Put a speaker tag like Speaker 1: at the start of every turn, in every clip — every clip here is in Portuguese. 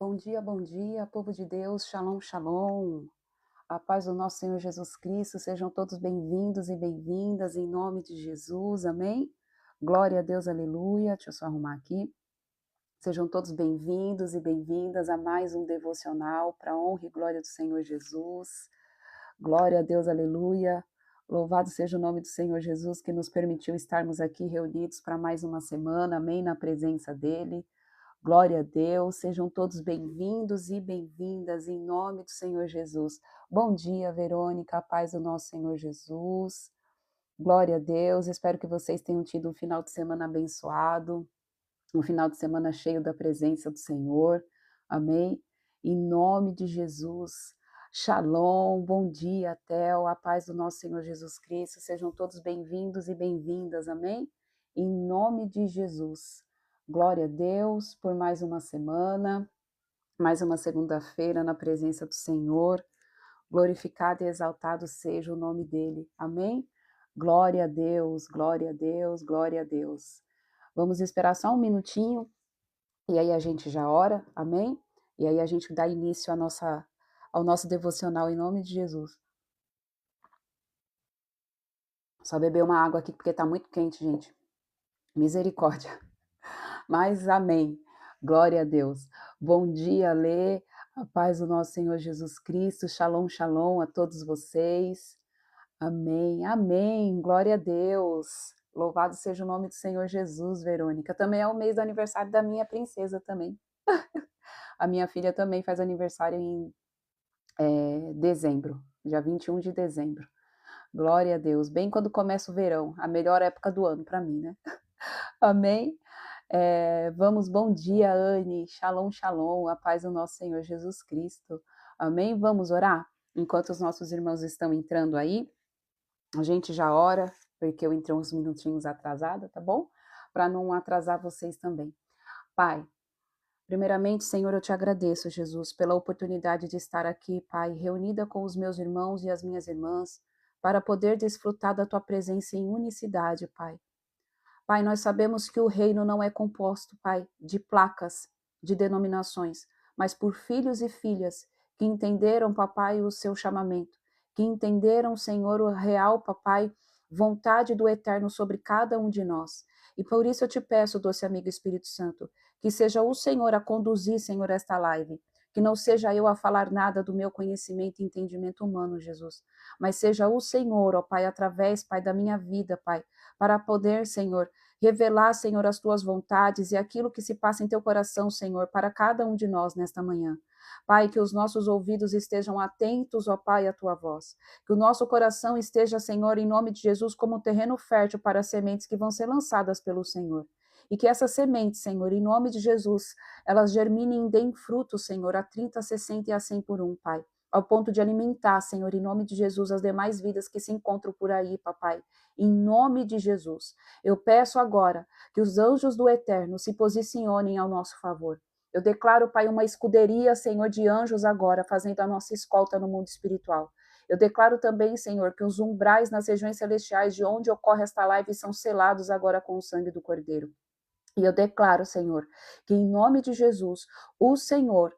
Speaker 1: Bom dia, povo de Deus, shalom, shalom. A paz do nosso Senhor Jesus Cristo, sejam todos bem-vindos e bem-vindas em nome de Jesus, amém? Glória a Deus, aleluia. Deixa eu só arrumar aqui. Sejam todos bem-vindos e bem-vindas a mais um devocional para a honra e glória do Senhor Jesus. Glória a Deus, aleluia. Louvado seja o nome do Senhor Jesus que nos permitiu estarmos aqui reunidos para mais uma semana, amém? Na presença dEle. Glória a Deus, sejam todos bem-vindos e bem-vindas em nome do Senhor Jesus. Bom dia, Verônica, a paz do nosso Senhor Jesus. Glória a Deus, espero que vocês tenham tido um final de semana abençoado, um final de semana cheio da presença do Senhor. Amém? Em nome de Jesus. Shalom, bom dia, Tel, a paz do nosso Senhor Jesus Cristo. Sejam todos bem-vindos e bem-vindas, amém? Em nome de Jesus. Glória a Deus por mais uma semana, mais uma segunda-feira na presença do Senhor. Glorificado e exaltado seja o nome dele. Amém? Glória a Deus, glória a Deus, glória a Deus. Vamos esperar só um minutinho e aí a gente já ora, amém? E aí a gente dá início ao nosso devocional em nome de Jesus. Só beber uma água aqui porque tá muito quente, gente. Misericórdia. Mas amém. Glória a Deus. Bom dia, Lê. A paz do nosso Senhor Jesus Cristo. Shalom, shalom a todos vocês. Amém, amém. Glória a Deus. Louvado seja o nome do Senhor Jesus, Verônica. Também é o mês do aniversário da minha princesa também. A minha filha também faz aniversário em dezembro, dia 21 de dezembro. Glória a Deus. Bem quando começa o verão, a melhor época do ano para mim, né? Amém. Vamos, bom dia, Anne. Shalom, shalom. A paz do nosso Senhor Jesus Cristo. Amém. Vamos orar? Enquanto os nossos irmãos estão entrando aí, a gente já ora, porque eu entrei uns minutinhos atrasada, tá bom? Para não atrasar vocês também. Pai, primeiramente, Senhor, eu te agradeço, Jesus, pela oportunidade de estar aqui, Pai, reunida com os meus irmãos e as minhas irmãs, para poder desfrutar da tua presença em unicidade, Pai. Pai, nós sabemos que o reino não é composto, Pai, de placas, de denominações, mas por filhos e filhas que entenderam, Papai, o seu chamamento, que entenderam, Senhor, o real, Papai, vontade do Eterno sobre cada um de nós. E por isso eu te peço, doce amigo Espírito Santo, que seja o Senhor a conduzir, Senhor, esta live, que não seja eu a falar nada do meu conhecimento e entendimento humano, Jesus, mas seja o Senhor, ó Pai, através, Pai, da minha vida, Pai, para poder, Senhor, revelar, Senhor, as tuas vontades e aquilo que se passa em teu coração, Senhor, para cada um de nós nesta manhã. Pai, que os nossos ouvidos estejam atentos, ó Pai, à tua voz. Que o nosso coração esteja, Senhor, em nome de Jesus, como um terreno fértil para as sementes que vão ser lançadas pelo Senhor. E que essas sementes, Senhor, em nome de Jesus, elas germinem e deem fruto, Senhor, a 30, a 60 e a 100 por um, Pai. Ao ponto de alimentar, Senhor, em nome de Jesus, as demais vidas que se encontram por aí, papai. Em nome de Jesus. Eu peço agora que os anjos do Eterno se posicionem ao nosso favor. Eu declaro, Pai, uma escuderia, Senhor, de anjos agora, fazendo a nossa escolta no mundo espiritual. Eu declaro também, Senhor, que os umbrais nas regiões celestiais de onde ocorre esta live são selados agora com o sangue do Cordeiro. E eu declaro, Senhor, que em nome de Jesus, o Senhor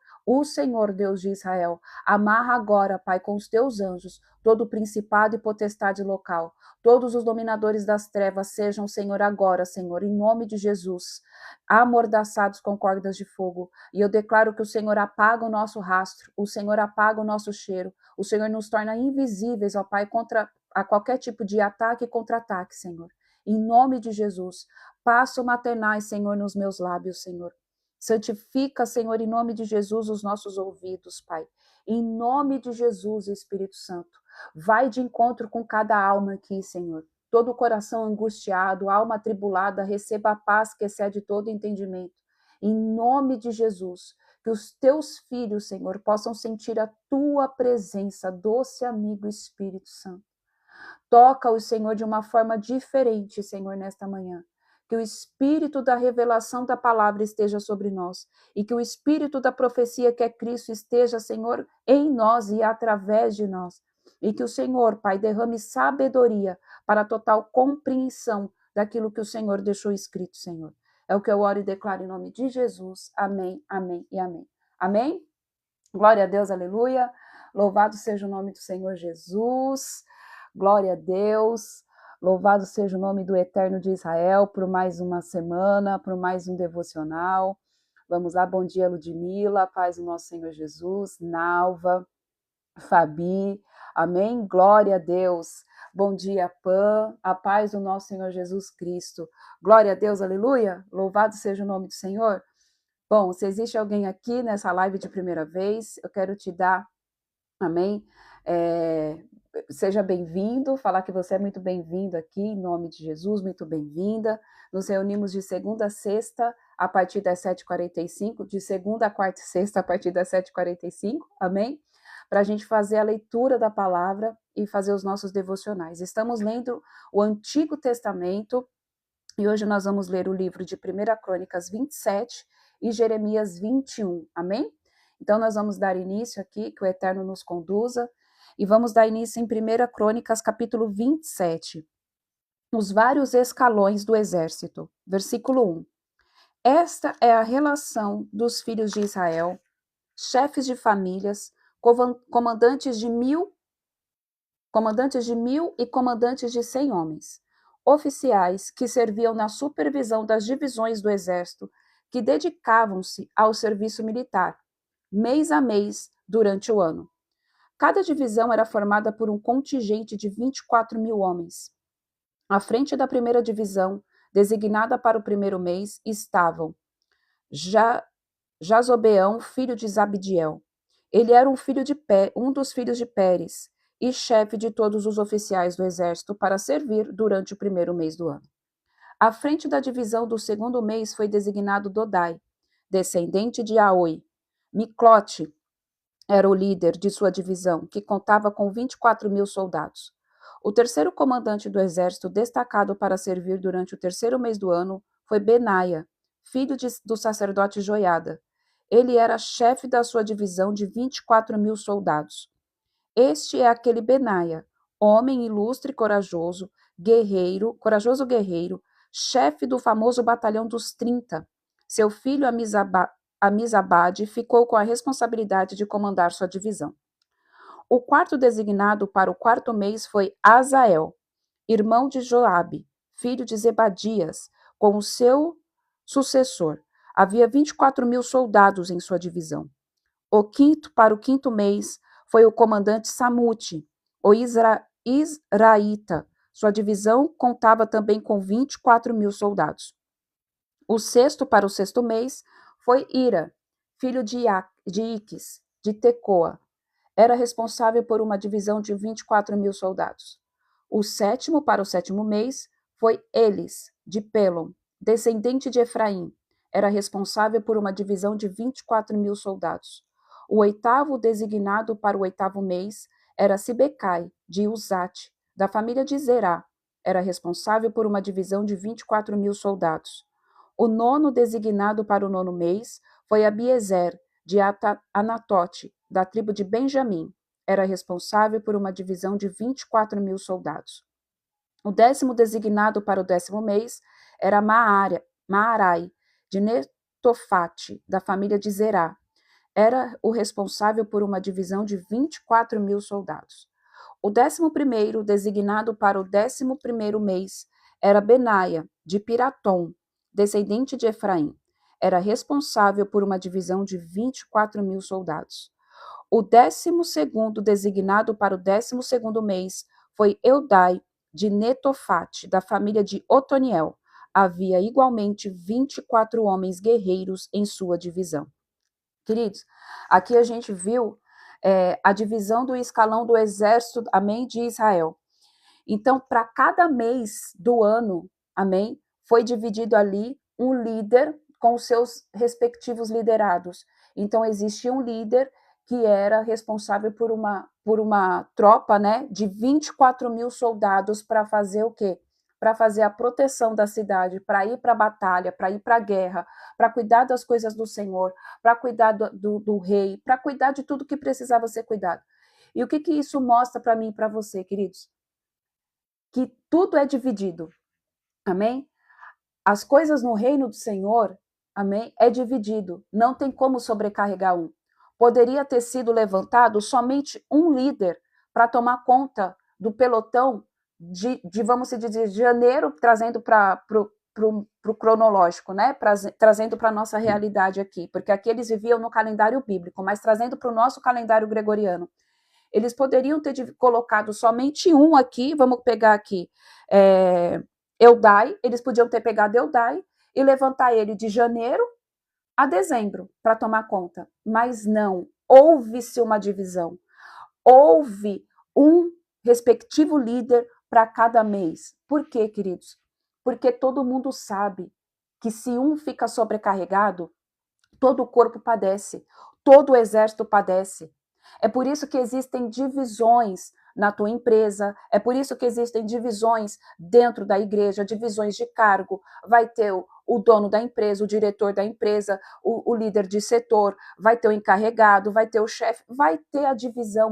Speaker 1: Deus de Israel, amarra agora, Pai, com os teus anjos, todo principado e potestade local, todos os dominadores das trevas sejam, Senhor, agora, Senhor, em nome de Jesus, amordaçados com cordas de fogo. E eu declaro que o Senhor apaga o nosso rastro, o Senhor apaga o nosso cheiro, o Senhor nos torna invisíveis, ó Pai, contra a qualquer tipo de ataque e contra-ataque, Senhor. Em nome de Jesus, passo maternais, Senhor, nos meus lábios, Senhor. Santifica, Senhor, em nome de Jesus, os nossos ouvidos, Pai. Em nome de Jesus, Espírito Santo. Vai de encontro com cada alma aqui, Senhor. Todo o coração angustiado, alma atribulada, receba a paz que excede todo entendimento. Em nome de Jesus, que os teus filhos, Senhor, possam sentir a tua presença, doce amigo Espírito Santo. Toca-os, Senhor, de uma forma diferente, Senhor, nesta manhã. Que o espírito da revelação da palavra esteja sobre nós e que o espírito da profecia que é Cristo esteja, Senhor, em nós e através de nós. E que o Senhor, Pai, derrame sabedoria para a total compreensão daquilo que o Senhor deixou escrito, Senhor. É o que eu oro e declaro em nome de Jesus. Amém, amém e amém. Amém? Glória a Deus, aleluia. Louvado seja o nome do Senhor Jesus. Glória a Deus. Louvado seja o nome do Eterno de Israel por mais uma semana, por mais um devocional. Vamos lá, bom dia, Ludmila, paz do nosso Senhor Jesus, Nalva, Fabi, amém? Glória a Deus. Bom dia, Pan, a paz do nosso Senhor Jesus Cristo. Glória a Deus, aleluia. Louvado seja o nome do Senhor. Bom, se existe alguém aqui nessa live de primeira vez, eu quero te dar, amém? Seja bem-vindo, falar que você é muito bem-vindo aqui, em nome de Jesus, muito bem-vinda. Nos reunimos de segunda a sexta, a partir das 7h45, de segunda a quarta e sexta, a partir das 7h45, amém? Para a gente fazer a leitura da palavra e fazer os nossos devocionais. Estamos lendo o Antigo Testamento, e hoje nós vamos ler o livro de 1 Crônicas 27 e Jeremias 21, amém? Então nós vamos dar início aqui, que o Eterno nos conduza, e vamos dar início em 1 Crônicas capítulo 27, os vários escalões do exército, versículo 1. Esta é a relação dos filhos de Israel, chefes de famílias, comandantes de 1000 e comandantes de 100 homens, oficiais que serviam na supervisão das divisões do exército, que dedicavam-se ao serviço militar, mês a mês, durante o ano. Cada divisão era formada por um contingente de 24.000 homens. À frente da primeira divisão, designada para o primeiro mês, estavam Jazobeão, filho de Zabdiel. Ele era um dos filhos de Pérez, e chefe de todos os oficiais do exército para servir durante o primeiro mês do ano. À frente da divisão do segundo mês foi designado Dodai, descendente de Aoi. Miclote era o líder de sua divisão, que contava com 24.000 soldados. O terceiro comandante do exército destacado para servir durante o terceiro mês do ano foi Benaia, filho do sacerdote Joiada. Ele era chefe da sua divisão de 24.000 soldados. Este é aquele Benaia, homem ilustre e corajoso guerreiro, chefe do famoso batalhão dos 30. Seu filho Amizabade ficou com a responsabilidade de comandar sua divisão. O quarto designado para o quarto mês foi Azael, irmão de Joabe, filho de Zebadias, com o seu sucessor. Havia 24.000 soldados em sua divisão. Para o quinto mês foi o comandante Samute, o Israíta. Sua divisão contava também com 24.000 soldados. O sexto para o sexto mês foi Ira, filho de Iques, de Tecoa. Era responsável por uma divisão de 24.000 soldados. O sétimo para o sétimo mês foi Elis, de Pelon, descendente de Efraim. Era responsável por uma divisão de 24.000 soldados. O oitavo, designado para o oitavo mês, era Sibecai, de Uzate, da família de Zerá. Era responsável por uma divisão de 24.000 soldados. O nono, designado para o nono mês, foi Abiezer, de Anatote, da tribo de Benjamim. Era responsável por uma divisão de 24.000 soldados. O décimo, designado para o décimo mês, era Maarai, de Netofate, da família de Zerá. Era o responsável por uma divisão de 24.000 soldados. O 11º, designado para o 11º mês, era Benaia, de Piratom, descendente de Efraim. Era responsável por uma divisão de 24.000 soldados. O 12º, designado para o 12º mês, foi Eudai, de Netofate, da família de Otoniel. Havia igualmente 24 homens guerreiros em sua divisão. Queridos, aqui a gente viu a divisão do escalão do exército, amém, de Israel. Então, para cada mês do ano, amém, foi dividido ali um líder com os seus respectivos liderados. Então, existia um líder que era responsável por uma tropa, né, de 24.000 soldados para fazer o quê? Para fazer a proteção da cidade, para ir para a batalha, para ir para a guerra, para cuidar das coisas do Senhor, para cuidar do rei, para cuidar de tudo que precisava ser cuidado. E o que isso mostra para mim e para você, queridos? Que tudo é dividido, amém? As coisas no reino do Senhor, amém? É dividido, não tem como sobrecarregar um. Poderia ter sido levantado somente um líder para tomar conta do pelotão vamos dizer, de janeiro, trazendo para o cronológico, né? Trazendo para a nossa realidade aqui, porque aqui eles viviam no calendário bíblico, mas trazendo para o nosso calendário gregoriano. Eles poderiam ter colocado somente um aqui, vamos pegar aqui, Eldai, eles podiam ter pegado Eldai e levantar ele de janeiro a dezembro para tomar conta, mas não, houve-se uma divisão, houve um respectivo líder para cada mês. Por quê, queridos? Porque todo mundo sabe que se um fica sobrecarregado, todo o corpo padece, todo o exército padece. É por isso que existem divisões na tua empresa, é por isso que existem divisões dentro da igreja, divisões de cargo. Vai ter o dono da empresa, o diretor da empresa, o líder de setor, vai ter o encarregado, vai ter o chefe, vai ter a divisão,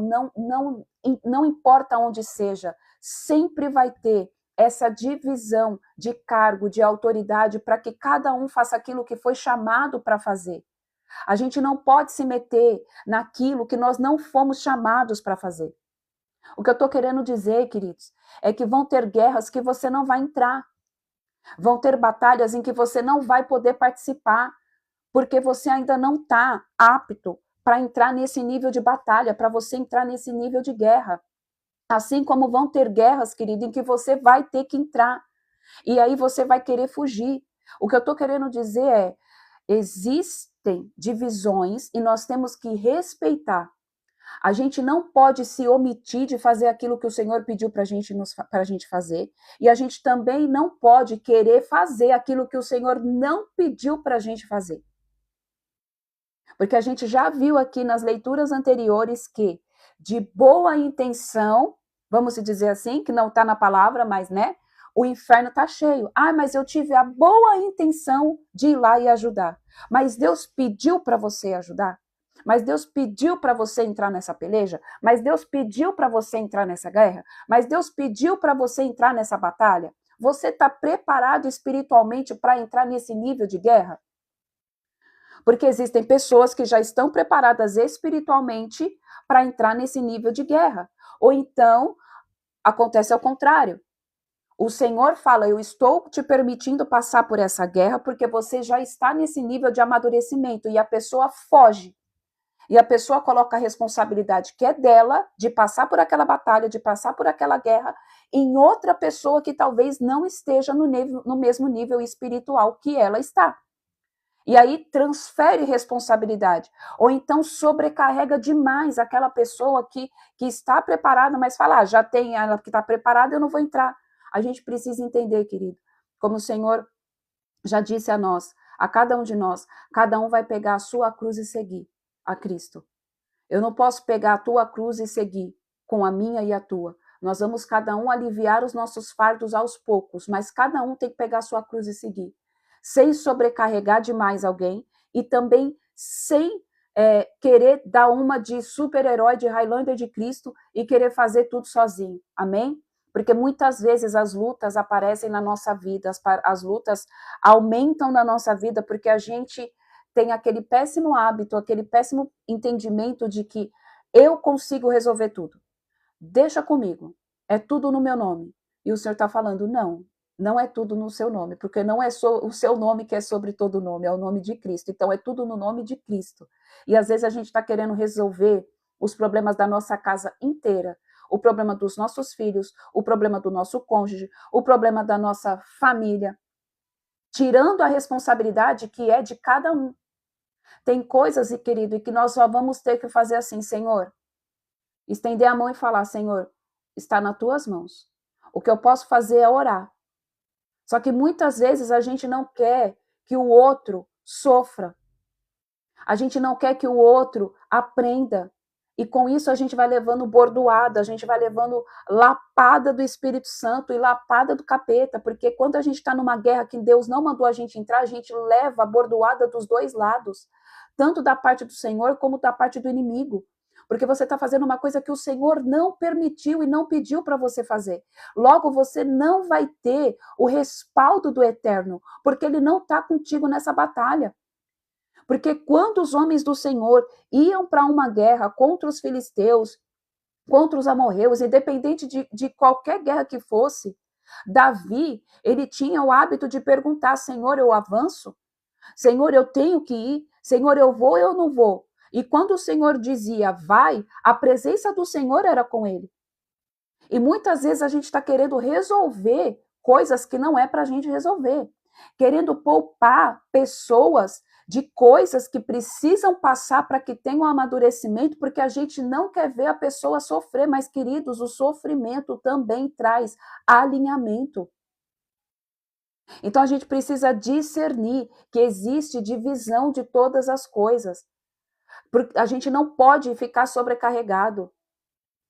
Speaker 1: não importa onde seja, sempre vai ter essa divisão de cargo, de autoridade, para que cada um faça aquilo que foi chamado para fazer. A gente não pode se meter naquilo que nós não fomos chamados para fazer. O que eu estou querendo dizer, queridos, é que vão ter guerras que você não vai entrar. Vão ter batalhas em que você não vai poder participar, porque você ainda não está apto para entrar nesse nível de batalha, para você entrar nesse nível de guerra. Assim como vão ter guerras, querido, em que você vai ter que entrar. E aí você vai querer fugir. O que eu estou querendo dizer é, existem divisões e nós temos que respeitar. A gente não pode se omitir de fazer aquilo que o Senhor pediu para a gente fazer, e a gente também não pode querer fazer aquilo que o Senhor não pediu para a gente fazer. Porque a gente já viu aqui nas leituras anteriores que, de boa intenção, vamos dizer assim, que não está na palavra, mas né, o inferno está cheio. Ah, mas eu tive a boa intenção de ir lá e ajudar. Mas Deus pediu para você ajudar? Mas Deus pediu para você entrar nessa peleja? Mas Deus pediu para você entrar nessa guerra? Mas Deus pediu para você entrar nessa batalha? Você está preparado espiritualmente para entrar nesse nível de guerra? Porque existem pessoas que já estão preparadas espiritualmente para entrar nesse nível de guerra. Ou então, acontece ao contrário. O Senhor fala, eu estou te permitindo passar por essa guerra porque você já está nesse nível de amadurecimento. E a pessoa foge. E a pessoa coloca a responsabilidade que é dela, de passar por aquela batalha, de passar por aquela guerra, em outra pessoa que talvez não esteja no mesmo nível espiritual que ela está. E aí transfere responsabilidade. Ou então sobrecarrega demais aquela pessoa que está preparada, mas fala, já tem ela que está preparada, eu não vou entrar. A gente precisa entender, querido, como o Senhor já disse a nós, a cada um de nós, cada um vai pegar a sua cruz e seguir a Cristo. Eu não posso pegar a tua cruz e seguir com a minha e a tua. Nós vamos cada um aliviar os nossos fardos aos poucos, mas cada um tem que pegar a sua cruz e seguir. Sem sobrecarregar demais alguém e também sem querer dar uma de super-herói, de Highlander de Cristo e querer fazer tudo sozinho. Amém? Porque muitas vezes as lutas aparecem na nossa vida, as lutas aumentam na nossa vida porque a gente tem aquele péssimo hábito, aquele péssimo entendimento de que eu consigo resolver tudo. Deixa comigo, é tudo no meu nome. E o Senhor está falando, não é tudo no seu nome, porque não é o seu nome que é sobre todo nome, é o nome de Cristo. Então é tudo no nome de Cristo. E às vezes a gente está querendo resolver os problemas da nossa casa inteira, o problema dos nossos filhos, o problema do nosso cônjuge, o problema da nossa família, tirando a responsabilidade que é de cada um. Tem coisas, querido, que nós só vamos ter que fazer assim, Senhor, estender a mão e falar, Senhor, está nas tuas mãos. O que eu posso fazer é orar. Só que muitas vezes a gente não quer que o outro sofra. A gente não quer que o outro aprenda. E com isso a gente vai levando bordoada, a gente vai levando lapada do Espírito Santo e lapada do capeta, porque quando a gente está numa guerra que Deus não mandou a gente entrar, a gente leva a bordoada dos dois lados, tanto da parte do Senhor como da parte do inimigo. Porque você está fazendo uma coisa que o Senhor não permitiu e não pediu para você fazer. Logo, você não vai ter o respaldo do Eterno, porque Ele não está contigo nessa batalha. Porque quando os homens do Senhor iam para uma guerra contra os filisteus, contra os amorreus, independente de qualquer guerra que fosse, Davi, ele tinha o hábito de perguntar: Senhor, eu avanço? Senhor, eu tenho que ir? Senhor, eu vou ou eu não vou? E quando o Senhor dizia vai, a presença do Senhor era com ele. E muitas vezes a gente está querendo resolver coisas que não é para a gente resolver, querendo poupar pessoas de coisas que precisam passar para que tenham um amadurecimento, porque a gente não quer ver a pessoa sofrer, mas, queridos, o sofrimento também traz alinhamento. Então a gente precisa discernir que existe divisão de todas as coisas. A gente não pode ficar sobrecarregado.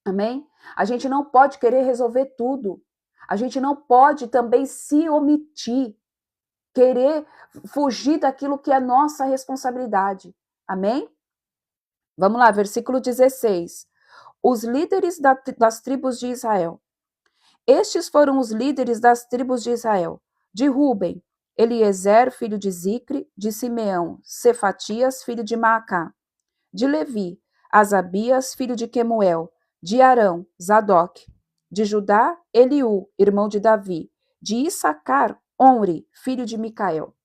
Speaker 1: Amém? A gente não pode querer resolver tudo. A gente não pode também se omitir, querer fugir daquilo que é nossa responsabilidade. Amém? Vamos lá, versículo 16. Os líderes das tribos de Israel. Estes foram os líderes das tribos de Israel. De Ruben, Eliezer, filho de Zicre, de Simeão, Cefatias, filho de Maacá. De Levi, Asabias, filho de Quemuel. De Arão, Zadok. De Judá, Eliú, irmão de Davi. De Issacar, Onri, filho de Micael.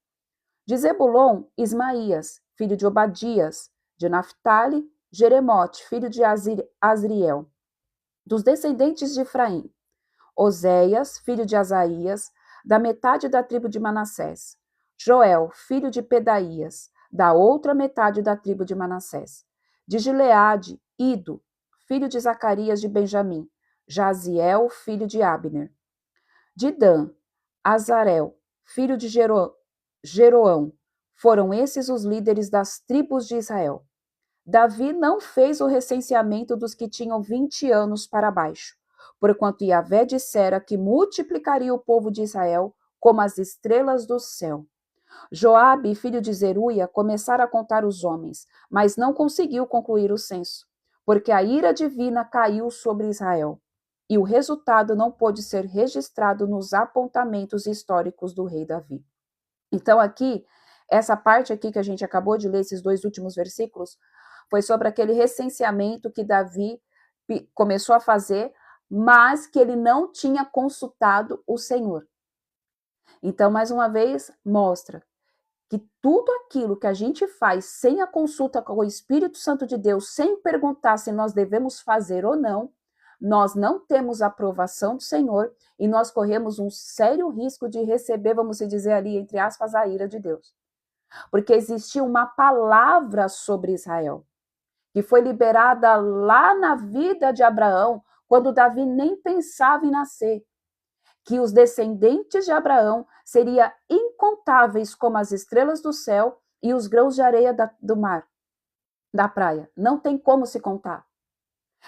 Speaker 1: De Zebulon, Ismaías, filho de Obadias. De Naphtali, Jeremote, filho de Azriel. Dos descendentes de Efraim, Oséias, filho de Asaías, da metade da tribo de Manassés. Joel, filho de Pedaías, da outra metade da tribo de Manassés. De Gileade, Ido, filho de Zacarias de Benjamim. Jaziel, filho de Abner. De Dan, Azarel, filho de Jeroão. Foram esses os líderes das tribos de Israel. Davi não fez o recenseamento dos que tinham 20 anos para baixo, porquanto Yahvé dissera que multiplicaria o povo de Israel como as estrelas do céu. Joabe, filho de Zeruia, começara a contar os homens, mas não conseguiu concluir o censo, porque a ira divina caiu sobre Israel, e o resultado não pôde ser registrado nos apontamentos históricos do rei Davi. Então aqui, essa parte aqui que a gente acabou de ler, esses dois últimos versículos, foi sobre aquele recenseamento que Davi começou a fazer, mas que ele não tinha consultado o Senhor. Então, mais uma vez, mostra que tudo aquilo que a gente faz sem a consulta com o Espírito Santo de Deus, sem perguntar se nós devemos fazer ou não, nós não temos a aprovação do Senhor e nós corremos um sério risco de receber, vamos dizer ali, entre aspas, a ira de Deus. Porque existia uma palavra sobre Israel, que foi liberada lá na vida de Abraão, quando Davi nem pensava em nascer, que os descendentes de Abraão seriam incontáveis como as estrelas do céu e os grãos de areia do mar, da praia. Não tem como se contar.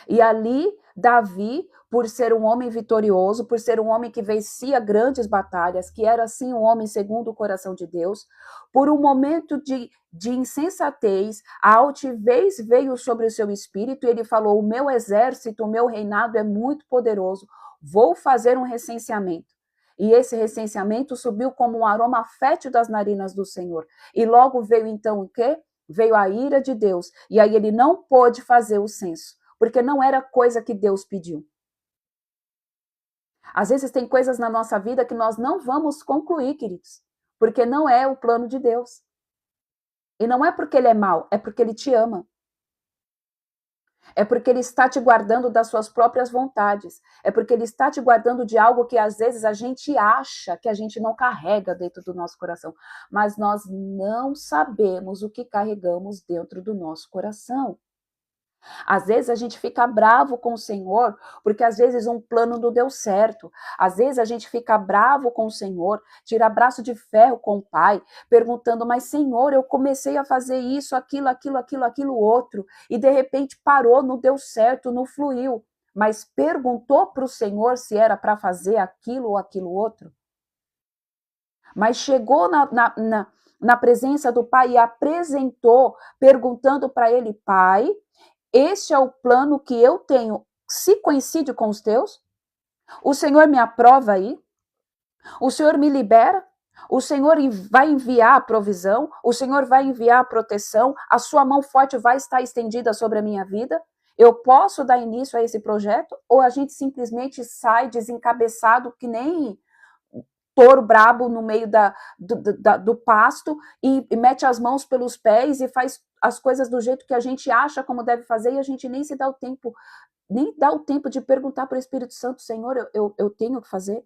Speaker 1: E ali, Davi, por ser um homem vitorioso, por ser um homem que vencia grandes batalhas, que era assim um homem segundo o coração de Deus, por um momento de insensatez, a altivez veio sobre o seu espírito e ele falou: o meu exército, o meu reinado é muito poderoso, vou fazer um recenseamento. E esse recenseamento subiu como um aroma fétido das narinas do Senhor. E logo veio então o quê? Veio a ira de Deus. E aí ele não pôde fazer o censo, porque não era coisa que Deus pediu. Às vezes tem coisas na nossa vida que nós não vamos concluir, queridos, porque não é o plano de Deus. E não é porque ele é mau, é porque ele te ama. É porque ele está te guardando das suas próprias vontades. É porque ele está te guardando de algo que às vezes a gente acha que a gente não carrega dentro do nosso coração. Mas nós não sabemos o que carregamos dentro do nosso coração. Às vezes a gente fica bravo com o Senhor, porque às vezes um plano não deu certo. Às vezes a gente fica bravo com o Senhor, tira braço de ferro com o Pai, perguntando: mas Senhor, eu comecei a fazer isso, aquilo outro, e de repente parou, não deu certo, não fluiu. Mas perguntou para o Senhor se era para fazer aquilo ou aquilo outro? Mas chegou na presença do Pai e apresentou, perguntando para ele: Pai, Este é o plano que eu tenho. Se coincide com os teus? O Senhor me aprova aí? O Senhor me libera? O Senhor vai enviar a provisão? O Senhor vai enviar a proteção? A sua mão forte vai estar estendida sobre a minha vida? Eu posso dar início a esse projeto? Ou a gente sai desencabeçado que nem touro brabo no meio do pasto e mete as mãos pelos pés e faz as coisas do jeito que a gente acha como deve fazer e a gente nem se dá o tempo, nem dá o tempo de perguntar para o Espírito Santo, Senhor, eu tenho que fazer?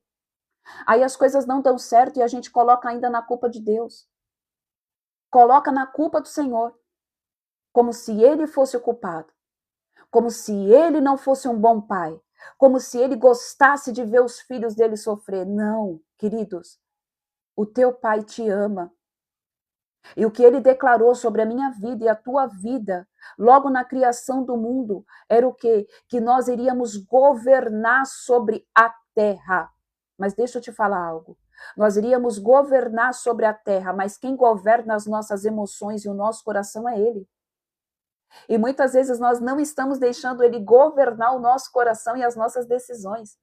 Speaker 1: Aí as coisas não dão certo e a gente coloca ainda na culpa de Deus. Coloca na culpa do Senhor, como se ele fosse o culpado, como se ele não fosse um bom pai, como se ele gostasse de ver os filhos dele sofrer. Não, queridos, o teu pai te ama. E o que ele declarou sobre a minha vida e a tua vida, logo na criação do mundo, era o quê? Que nós iríamos governar sobre a terra. Mas deixa eu te falar algo. Nós iríamos governar sobre a terra, mas quem governa as nossas emoções e o nosso coração é ele. E muitas vezes nós não estamos deixando ele governar o nosso coração e as nossas decisões.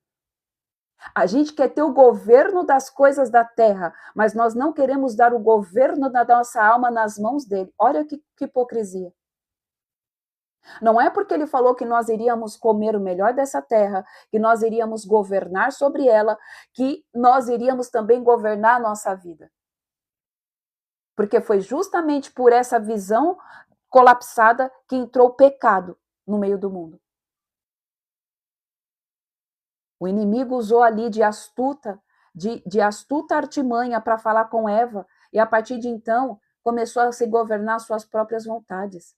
Speaker 1: A gente quer ter o governo das coisas da terra, mas nós não queremos dar o governo da nossa alma nas mãos dele. Olha que hipocrisia. Não é porque ele falou que nós iríamos comer o melhor dessa terra, que nós iríamos governar sobre ela, que nós iríamos também governar a nossa vida. Porque foi justamente por essa visão colapsada que entrou o pecado no meio do mundo. O inimigo usou ali de astuta artimanha para falar com Eva, e a partir de então começou a se governar suas próprias vontades.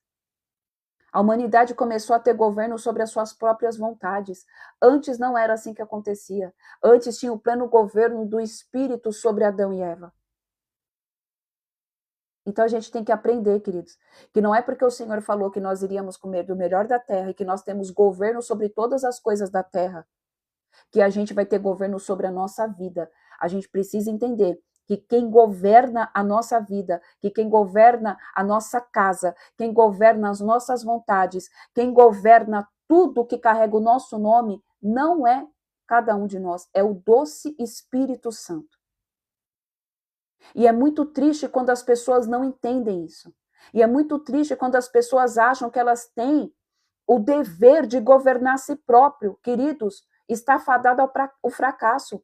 Speaker 1: A humanidade começou a ter governo sobre as suas próprias vontades. Antes não era assim que acontecia. Antes tinha o pleno governo do Espírito sobre Adão e Eva. Então a gente tem que aprender, queridos, que não é porque o Senhor falou que nós iríamos comer do melhor da terra e que nós temos governo sobre todas as coisas da terra, que a gente vai ter governo sobre a nossa vida. A gente precisa entender que quem governa a nossa vida, que quem governa a nossa casa, quem governa as nossas vontades, quem governa tudo que carrega o nosso nome, não é cada um de nós, é o doce Espírito Santo. E é muito triste quando as pessoas não entendem isso. E é muito triste quando as pessoas acham que elas têm o dever de governar a si próprio. Queridos, está fadado ao fracasso.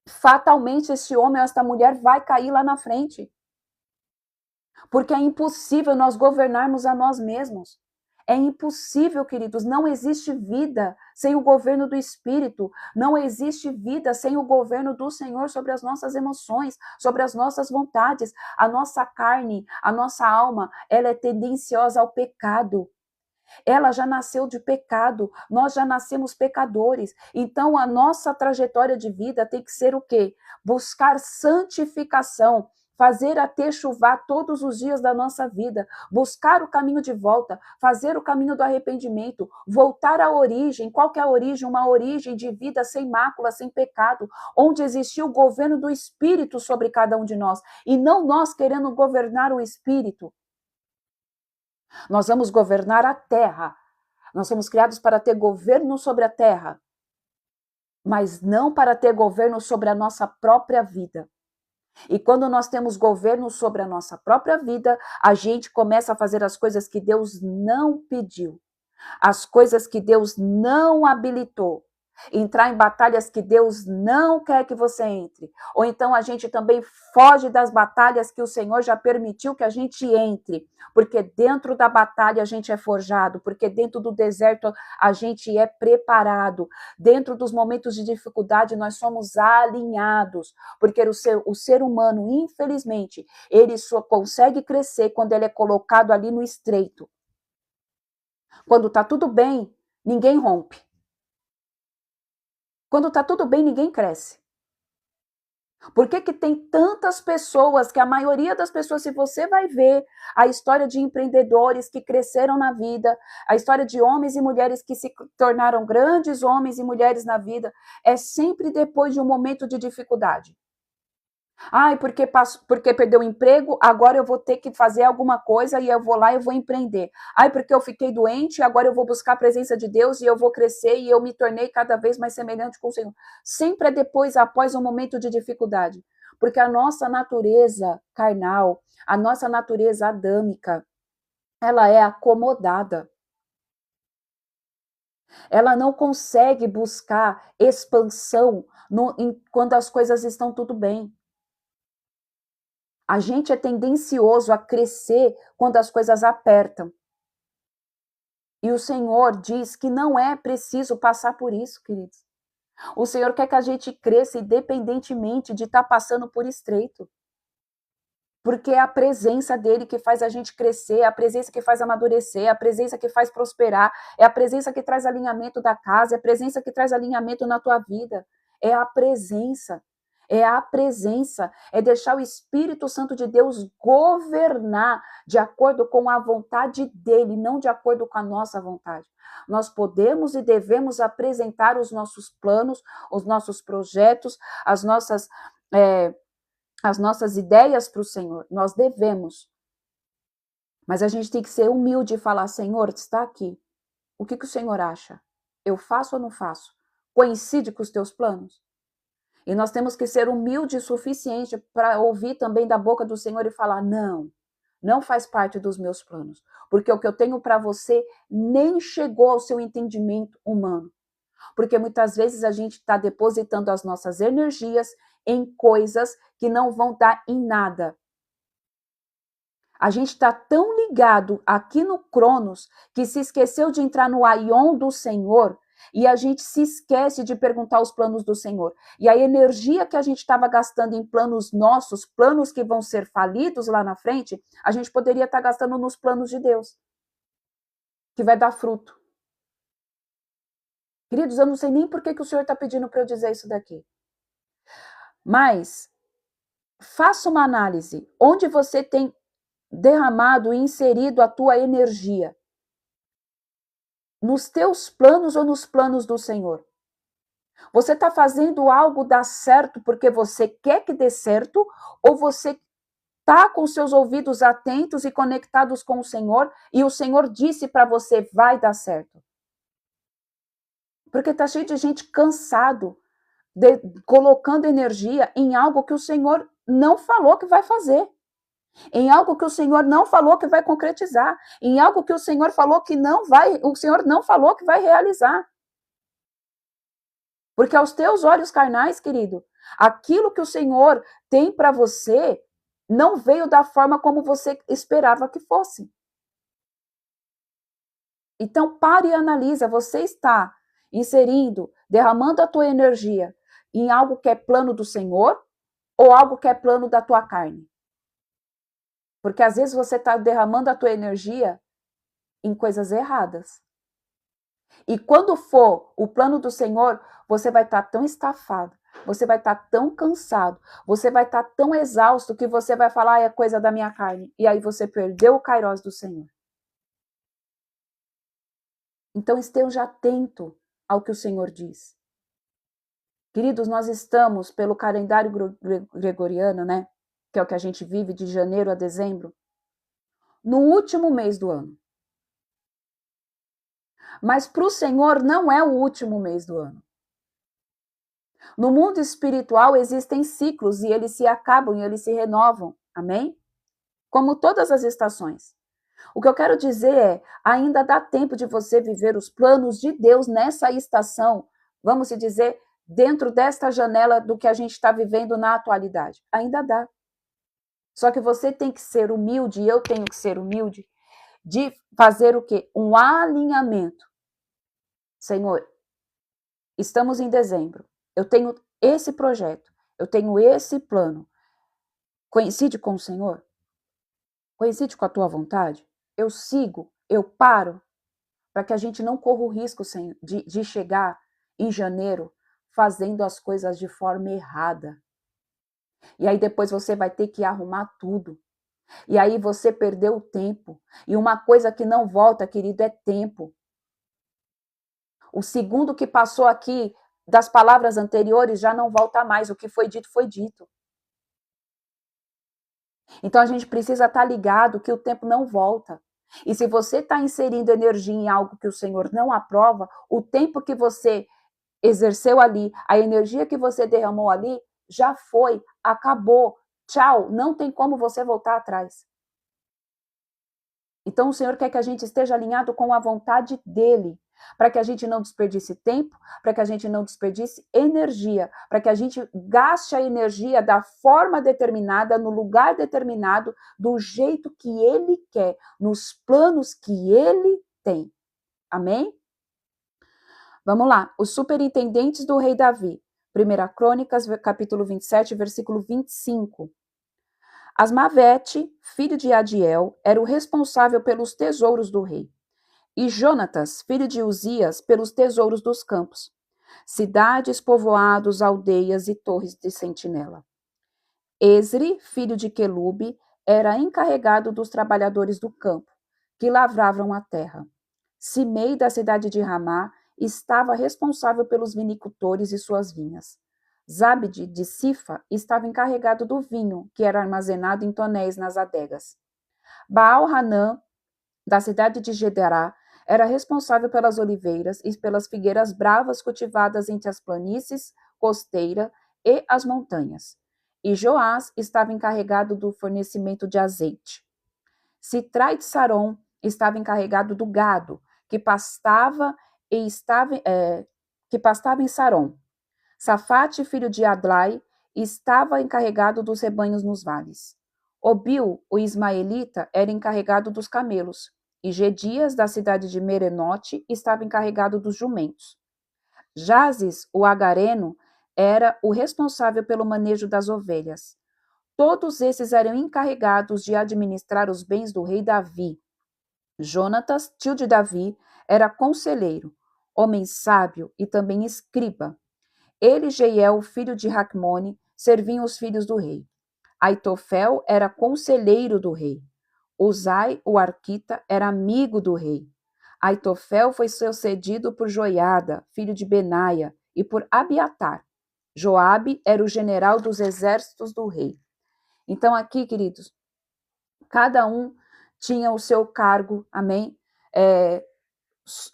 Speaker 1: Fatalmente esse homem ou esta mulher vai cair lá na frente. Porque é impossível nós governarmos a nós mesmos. É impossível, queridos, não existe vida sem o governo do Espírito, não existe vida sem o governo do Senhor sobre as nossas emoções, sobre as nossas vontades. A nossa carne, a nossa alma, ela é tendenciosa ao pecado. Ela já nasceu de pecado, nós já nascemos pecadores. Então a nossa trajetória de vida tem que ser o quê? Buscar santificação, fazer a techuvá todos os dias da nossa vida, buscar o caminho de volta, fazer o caminho do arrependimento, voltar à origem. Qual que é a origem? Uma origem de vida sem mácula, sem pecado, onde existiu o governo do Espírito sobre cada um de nós, e não nós querendo governar o Espírito. Nós vamos governar a terra. Nós somos criados para ter governo sobre a terra, mas não para ter governo sobre a nossa própria vida. E quando nós temos governo sobre a nossa própria vida, a gente começa a fazer as coisas que Deus não pediu, as coisas que Deus não habilitou, entrar em batalhas que Deus não quer que você entre. Ou então a gente também foge das batalhas que o Senhor já permitiu que a gente entre, porque dentro da batalha a gente é forjado, porque dentro do deserto a gente é preparado, dentro dos momentos de dificuldade nós somos alinhados, porque o ser humano, infelizmente, ele só consegue crescer quando ele é colocado ali no estreito. Quando está tudo bem, ninguém rompe. Quando está tudo bem, ninguém cresce. Por que tem tantas pessoas, que a maioria das pessoas, se você vai ver a história de empreendedores que cresceram na vida, a história de homens e mulheres que se tornaram grandes homens e mulheres na vida, é sempre depois de um momento de dificuldade. Ai, porque perdeu o emprego, agora eu vou ter que fazer alguma coisa e eu vou lá e eu vou empreender. Ai, porque eu fiquei doente, agora eu vou buscar a presença de Deus e eu vou crescer e eu me tornei cada vez mais semelhante com o Senhor. Sempre é depois, após um momento de dificuldade. Porque a nossa natureza carnal, a nossa natureza adâmica, ela é acomodada. Ela não consegue buscar expansão quando as coisas estão tudo bem. A gente é tendencioso a crescer quando as coisas apertam. E o Senhor diz que não é preciso passar por isso, queridos. O Senhor quer que a gente cresça independentemente de estar passando por estreito. Porque é a presença dele que faz a gente crescer, é a presença que faz amadurecer, é a presença que faz prosperar, é a presença que traz alinhamento da casa, é a presença que traz alinhamento na tua vida. É a presença. É a presença, é deixar o Espírito Santo de Deus governar de acordo com a vontade dele, não de acordo com a nossa vontade. Nós podemos e devemos apresentar os nossos planos, os nossos projetos, as nossas ideias para o Senhor. Nós devemos. Mas a gente tem que ser humilde e falar: Senhor, está aqui. O que o Senhor acha? Eu faço ou não faço? Coincide com os teus planos? E nós temos que ser humilde o suficiente para ouvir também da boca do Senhor e falar: não, não faz parte dos meus planos, porque o que eu tenho para você nem chegou ao seu entendimento humano. Porque muitas vezes a gente está depositando as nossas energias em coisas que não vão dar em nada. A gente está tão ligado aqui no Cronos que se esqueceu de entrar no Aion do Senhor e a gente se esquece de perguntar os planos do Senhor. E a energia que a gente estava gastando em planos nossos, planos que vão ser falidos lá na frente, a gente poderia estar gastando nos planos de Deus, que vai dar fruto. Queridos, eu não sei nem por que o Senhor está pedindo para eu dizer isso daqui. Mas faça uma análise. Onde você tem derramado e inserido a tua energia? Nos teus planos ou nos planos do Senhor? Você está fazendo algo dar certo porque você quer que dê certo ou você está com seus ouvidos atentos e conectados com o Senhor e o Senhor disse para você: vai dar certo? Porque está cheio de gente cansado, colocando energia em algo que o Senhor não falou que vai fazer. Em algo que o Senhor não falou que vai concretizar, em algo que o Senhor falou que não vai, o Senhor não falou que vai realizar. Porque aos teus olhos carnais, querido, aquilo que o Senhor tem para você não veio da forma como você esperava que fosse. Então pare e analisa, você está inserindo, derramando a tua energia em algo que é plano do Senhor ou algo que é plano da tua carne? Porque às vezes você está derramando a tua energia em coisas erradas. E quando for o plano do Senhor, você vai estar tão estafado, você vai estar tão cansado, você vai estar tão exausto que você vai falar: é coisa da minha carne. E aí você perdeu o kairós do Senhor. Então esteja atento ao que o Senhor diz. Queridos, nós estamos pelo calendário gregoriano, né? Que é o que a gente vive de janeiro a dezembro, no último mês do ano. Mas para o Senhor não é o último mês do ano. No mundo espiritual existem ciclos e eles se acabam e eles se renovam. Amém? Como todas as estações. O que eu quero dizer é, ainda dá tempo de você viver os planos de Deus nessa estação, vamos dizer, dentro desta janela do que a gente está vivendo na atualidade. Ainda dá. Só que você tem que ser humilde, e eu tenho que ser humilde, de fazer o quê? Um alinhamento. Senhor, estamos em dezembro. Eu tenho esse projeto, eu tenho esse plano. Coincide com o Senhor? Coincide com a tua vontade? Eu sigo, eu paro, para que a gente não corra o risco de chegar em janeiro fazendo as coisas de forma errada. E aí depois você vai ter que arrumar tudo. E aí você perdeu o tempo. E uma coisa que não volta, querido, é tempo. O segundo que passou aqui das palavras anteriores já não volta mais. O que foi dito, foi dito. Então a gente precisa estar ligado que o tempo não volta. E se você está inserindo energia em algo que o Senhor não aprova, o tempo que você exerceu ali, a energia que você derramou ali, já foi, acabou, tchau, não tem como você voltar atrás. Então o Senhor quer que a gente esteja alinhado com a vontade dele, para que a gente não desperdice tempo, para que a gente não desperdice energia, para que a gente gaste a energia da forma determinada, no lugar determinado, do jeito que ele quer, nos planos que ele tem. Amém? Vamos lá, os superintendentes do rei Davi. 1 Crônicas, capítulo 27, versículo 25. Asmavete, filho de Adiel, era o responsável pelos tesouros do rei, e Jonatas, filho de Uzias, pelos tesouros dos campos, cidades, povoados, aldeias e torres de sentinela. Esri, filho de Quelube, era encarregado dos trabalhadores do campo, que lavravam a terra. Simei, da cidade de Ramá, estava responsável pelos vinicultores e suas vinhas. Zabde, de Sifa, estava encarregado do vinho, que era armazenado em tonéis nas adegas. Baal-Hanã, da cidade de Gederá, era responsável pelas oliveiras e pelas figueiras bravas cultivadas entre as planícies, costeira e as montanhas. E Joás estava encarregado do fornecimento de azeite. Sitrai de Saron estava encarregado do gado, que pastava em Saron. Safate, filho de Adlai, estava encarregado dos rebanhos nos vales. Obil, o ismaelita, era encarregado dos camelos, e Gedias, da cidade de Merenote, estava encarregado dos jumentos. Jazes, o agareno, era o responsável pelo manejo das ovelhas. Todos esses eram encarregados de administrar os bens do rei Davi. Jonatas, tio de Davi, era conselheiro, homem sábio e também escriba. Ele e Jeiel, filho de Racmone, serviam os filhos do rei. Aitofel era conselheiro do rei. Uzai, o arquita, era amigo do rei. Aitofel foi sucedido por Joiada, filho de Benaia, e por Abiatar. Joabe era o general dos exércitos do rei. Então aqui, queridos, cada um tinha o seu cargo, amém?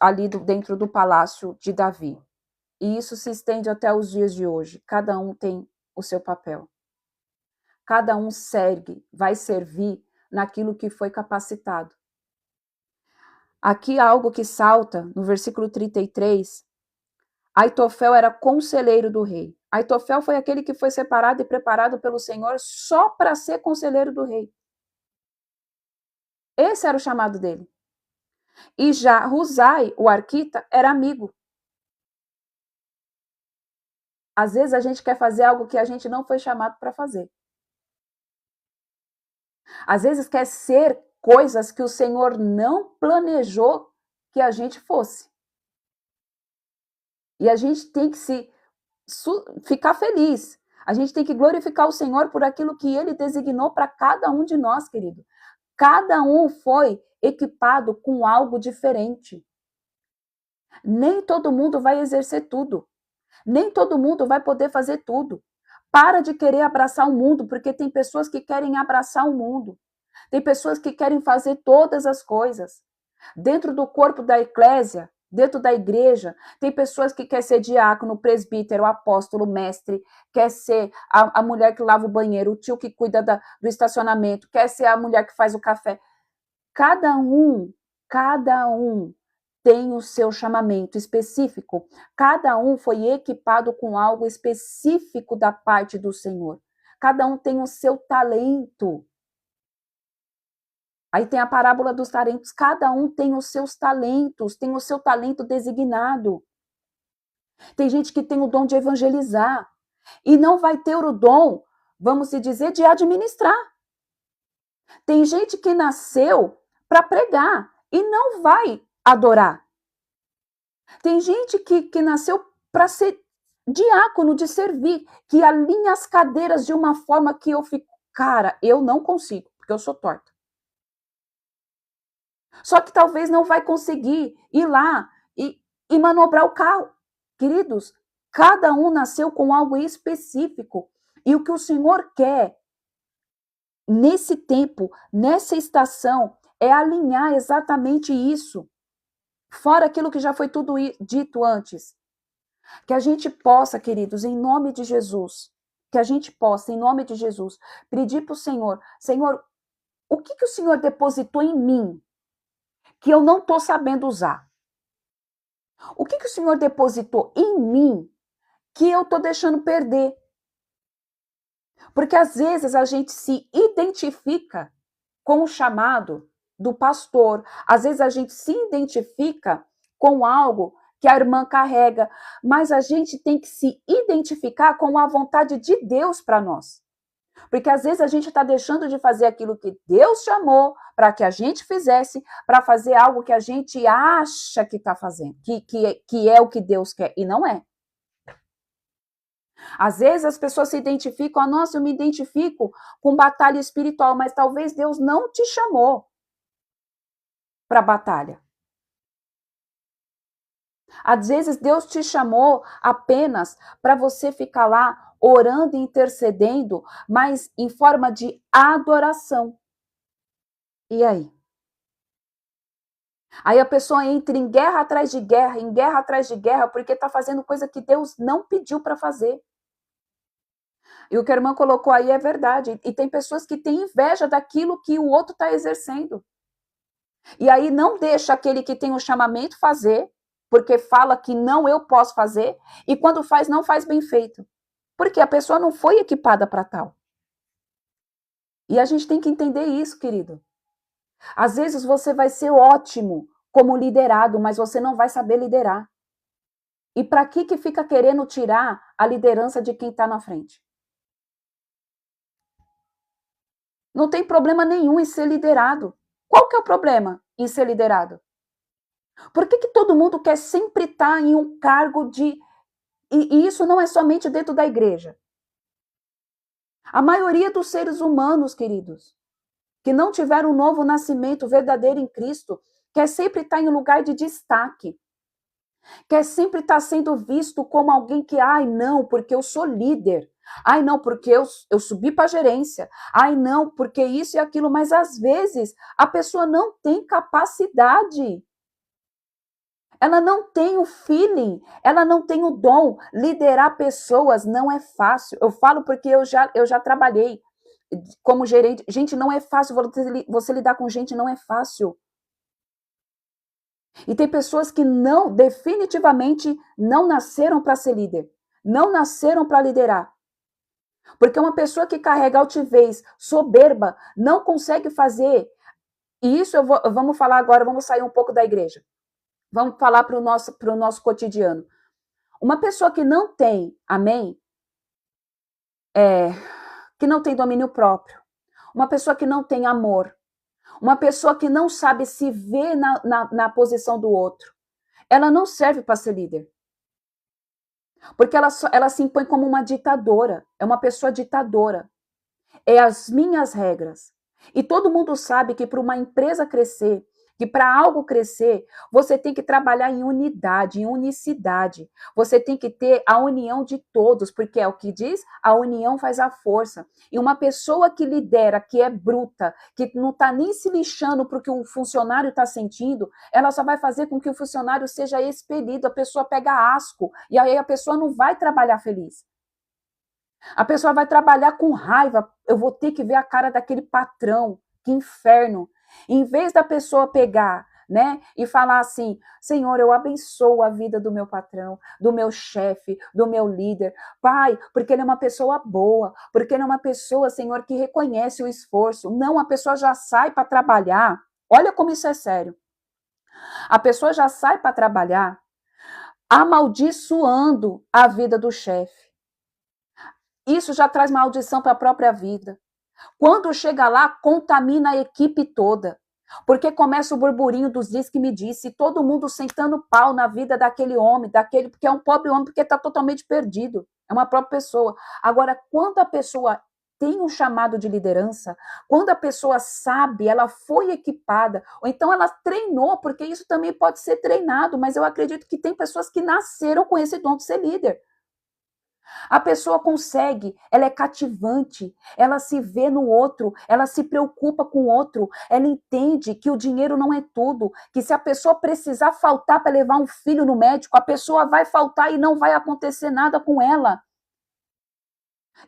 Speaker 1: Ali dentro do palácio de Davi. E isso se estende até os dias de hoje. Cada um tem o seu papel. Cada um vai servir naquilo que foi capacitado. Aqui algo que salta no versículo 33. Aitofel era conselheiro do rei. Aitofel foi aquele que foi separado e preparado pelo Senhor só para ser conselheiro do rei. Esse era o chamado dele. E já Husai, o arquita, era amigo. Às vezes a gente quer fazer algo que a gente não foi chamado para fazer. Às vezes quer ser coisas que o Senhor não planejou que a gente fosse. E a gente tem que ficar feliz. A gente tem que glorificar o Senhor por aquilo que Ele designou para cada um de nós, querido. Cada um foi equipado com algo diferente. Nem todo mundo vai exercer tudo. Nem todo mundo vai poder fazer tudo. Para de querer abraçar o mundo, porque tem pessoas que querem abraçar o mundo. Tem pessoas que querem fazer todas as coisas. Dentro do corpo da eclésia, dentro da igreja, tem pessoas que querem ser diácono, presbítero, apóstolo, mestre, quer ser a mulher que lava o banheiro, o tio que cuida do estacionamento, quer ser a mulher que faz o café. Cada um tem o seu chamamento específico. Cada um foi equipado com algo específico da parte do Senhor. Cada um tem o seu talento. Aí tem a parábola dos talentos. Cada um tem os seus talentos, tem o seu talento designado. Tem gente que tem o dom de evangelizar e não vai ter o dom, vamos dizer, de administrar. Tem gente que nasceu para pregar e não vai adorar. Tem gente que nasceu para ser diácono, de servir, que alinha as cadeiras de uma forma que eu fico, cara, eu não consigo, porque eu sou torta. Só que talvez não vai conseguir ir lá e manobrar o carro. Queridos, cada um nasceu com algo específico. E o que o Senhor quer nesse tempo, nessa estação, é alinhar exatamente isso. Fora aquilo que já foi tudo dito antes. Que a gente possa, queridos, em nome de Jesus, que a gente possa, em nome de Jesus, pedir para o Senhor, Senhor, o que o Senhor depositou em mim que eu não estou sabendo usar? O que o Senhor depositou em mim que eu estou deixando perder? Porque às vezes a gente se identifica com o chamado do pastor, às vezes a gente se identifica com algo que a irmã carrega, mas a gente tem que se identificar com a vontade de Deus para nós. Porque às vezes a gente está deixando de fazer aquilo que Deus chamou para que a gente fizesse, para fazer algo que a gente acha que está fazendo, que é o que Deus quer, e não é. Às vezes as pessoas se identificam, nossa, eu me identifico com batalha espiritual, mas talvez Deus não te chamou para batalha. Às vezes Deus te chamou apenas para você ficar lá orando e intercedendo, mas em forma de adoração. E aí? Aí a pessoa entra em guerra atrás de guerra, em guerra atrás de guerra, porque está fazendo coisa que Deus não pediu para fazer. E o que a irmã colocou aí é verdade. E tem pessoas que têm inveja daquilo que o outro está exercendo. E aí não deixa aquele que tem o chamamento fazer, porque fala que não, eu posso fazer, e quando faz, não faz bem feito. Porque a pessoa não foi equipada para tal. E a gente tem que entender isso, querido. Às vezes você vai ser ótimo como liderado, mas você não vai saber liderar. E para que fica querendo tirar a liderança de quem está na frente? Não tem problema nenhum em ser liderado. Qual que é o problema em ser liderado? Por que todo mundo quer sempre estar em um cargo de... E isso não é somente dentro da igreja. A maioria dos seres humanos, queridos, que não tiveram um novo nascimento verdadeiro em Cristo, quer sempre estar em um lugar de destaque. Quer sempre estar sendo visto como alguém que, ai não, porque eu sou líder. Ai não, porque eu subi para a gerência. Ai não, porque isso e aquilo. Mas às vezes a pessoa não tem capacidade. Ela não tem o feeling, ela não tem o dom. Liderar pessoas não é fácil. Eu falo porque eu já trabalhei como gerente. Gente, não é fácil. Você lidar com gente não é fácil. E tem pessoas que não, definitivamente, não nasceram para ser líder. Não nasceram para liderar. Porque uma pessoa que carrega altivez, soberba, não consegue fazer. E isso vamos falar agora, vamos sair um pouco da igreja. Vamos falar para o nosso cotidiano. Uma pessoa que não tem, amém? Que não tem domínio próprio. Uma pessoa que não tem amor. Uma pessoa que não sabe se ver na posição do outro. Ela não serve para ser líder. Porque ela se impõe como uma ditadora. É uma pessoa ditadora. É as minhas regras. E todo mundo sabe que para uma empresa crescer, que para algo crescer, você tem que trabalhar em unidade, em unicidade. Você tem que ter a união de todos, porque é o que diz, a união faz a força. E uma pessoa que lidera, que é bruta, que não está nem se lixando para o que o funcionário está sentindo, ela só vai fazer com que o funcionário seja expelido, a pessoa pega asco, e aí a pessoa não vai trabalhar feliz. A pessoa vai trabalhar com raiva, eu vou ter que ver a cara daquele patrão, que inferno. Em vez da pessoa pegar, né, e falar assim, Senhor, eu abençoo a vida do meu patrão, do meu chefe, do meu líder, Pai, porque ele é uma pessoa boa, porque ele é uma pessoa, Senhor, que reconhece o esforço. Não, a pessoa já sai para trabalhar, olha como isso é sério. A pessoa já sai para trabalhar amaldiçoando a vida do chefe. Isso já traz maldição para a própria vida. Quando chega lá, contamina a equipe toda. Porque começa o burburinho dos diz que me disse, todo mundo sentando pau na vida daquele homem, porque é um pobre homem, porque está totalmente perdido. É uma própria pessoa. Agora, quando a pessoa tem um chamado de liderança, quando a pessoa sabe, ela foi equipada, ou então ela treinou, porque isso também pode ser treinado, mas eu acredito que tem pessoas que nasceram com esse dom de ser líder. A pessoa consegue, ela é cativante, ela se vê no outro, ela se preocupa com o outro, ela entende que o dinheiro não é tudo, que se a pessoa precisar faltar para levar um filho no médico, a pessoa vai faltar e não vai acontecer nada com ela.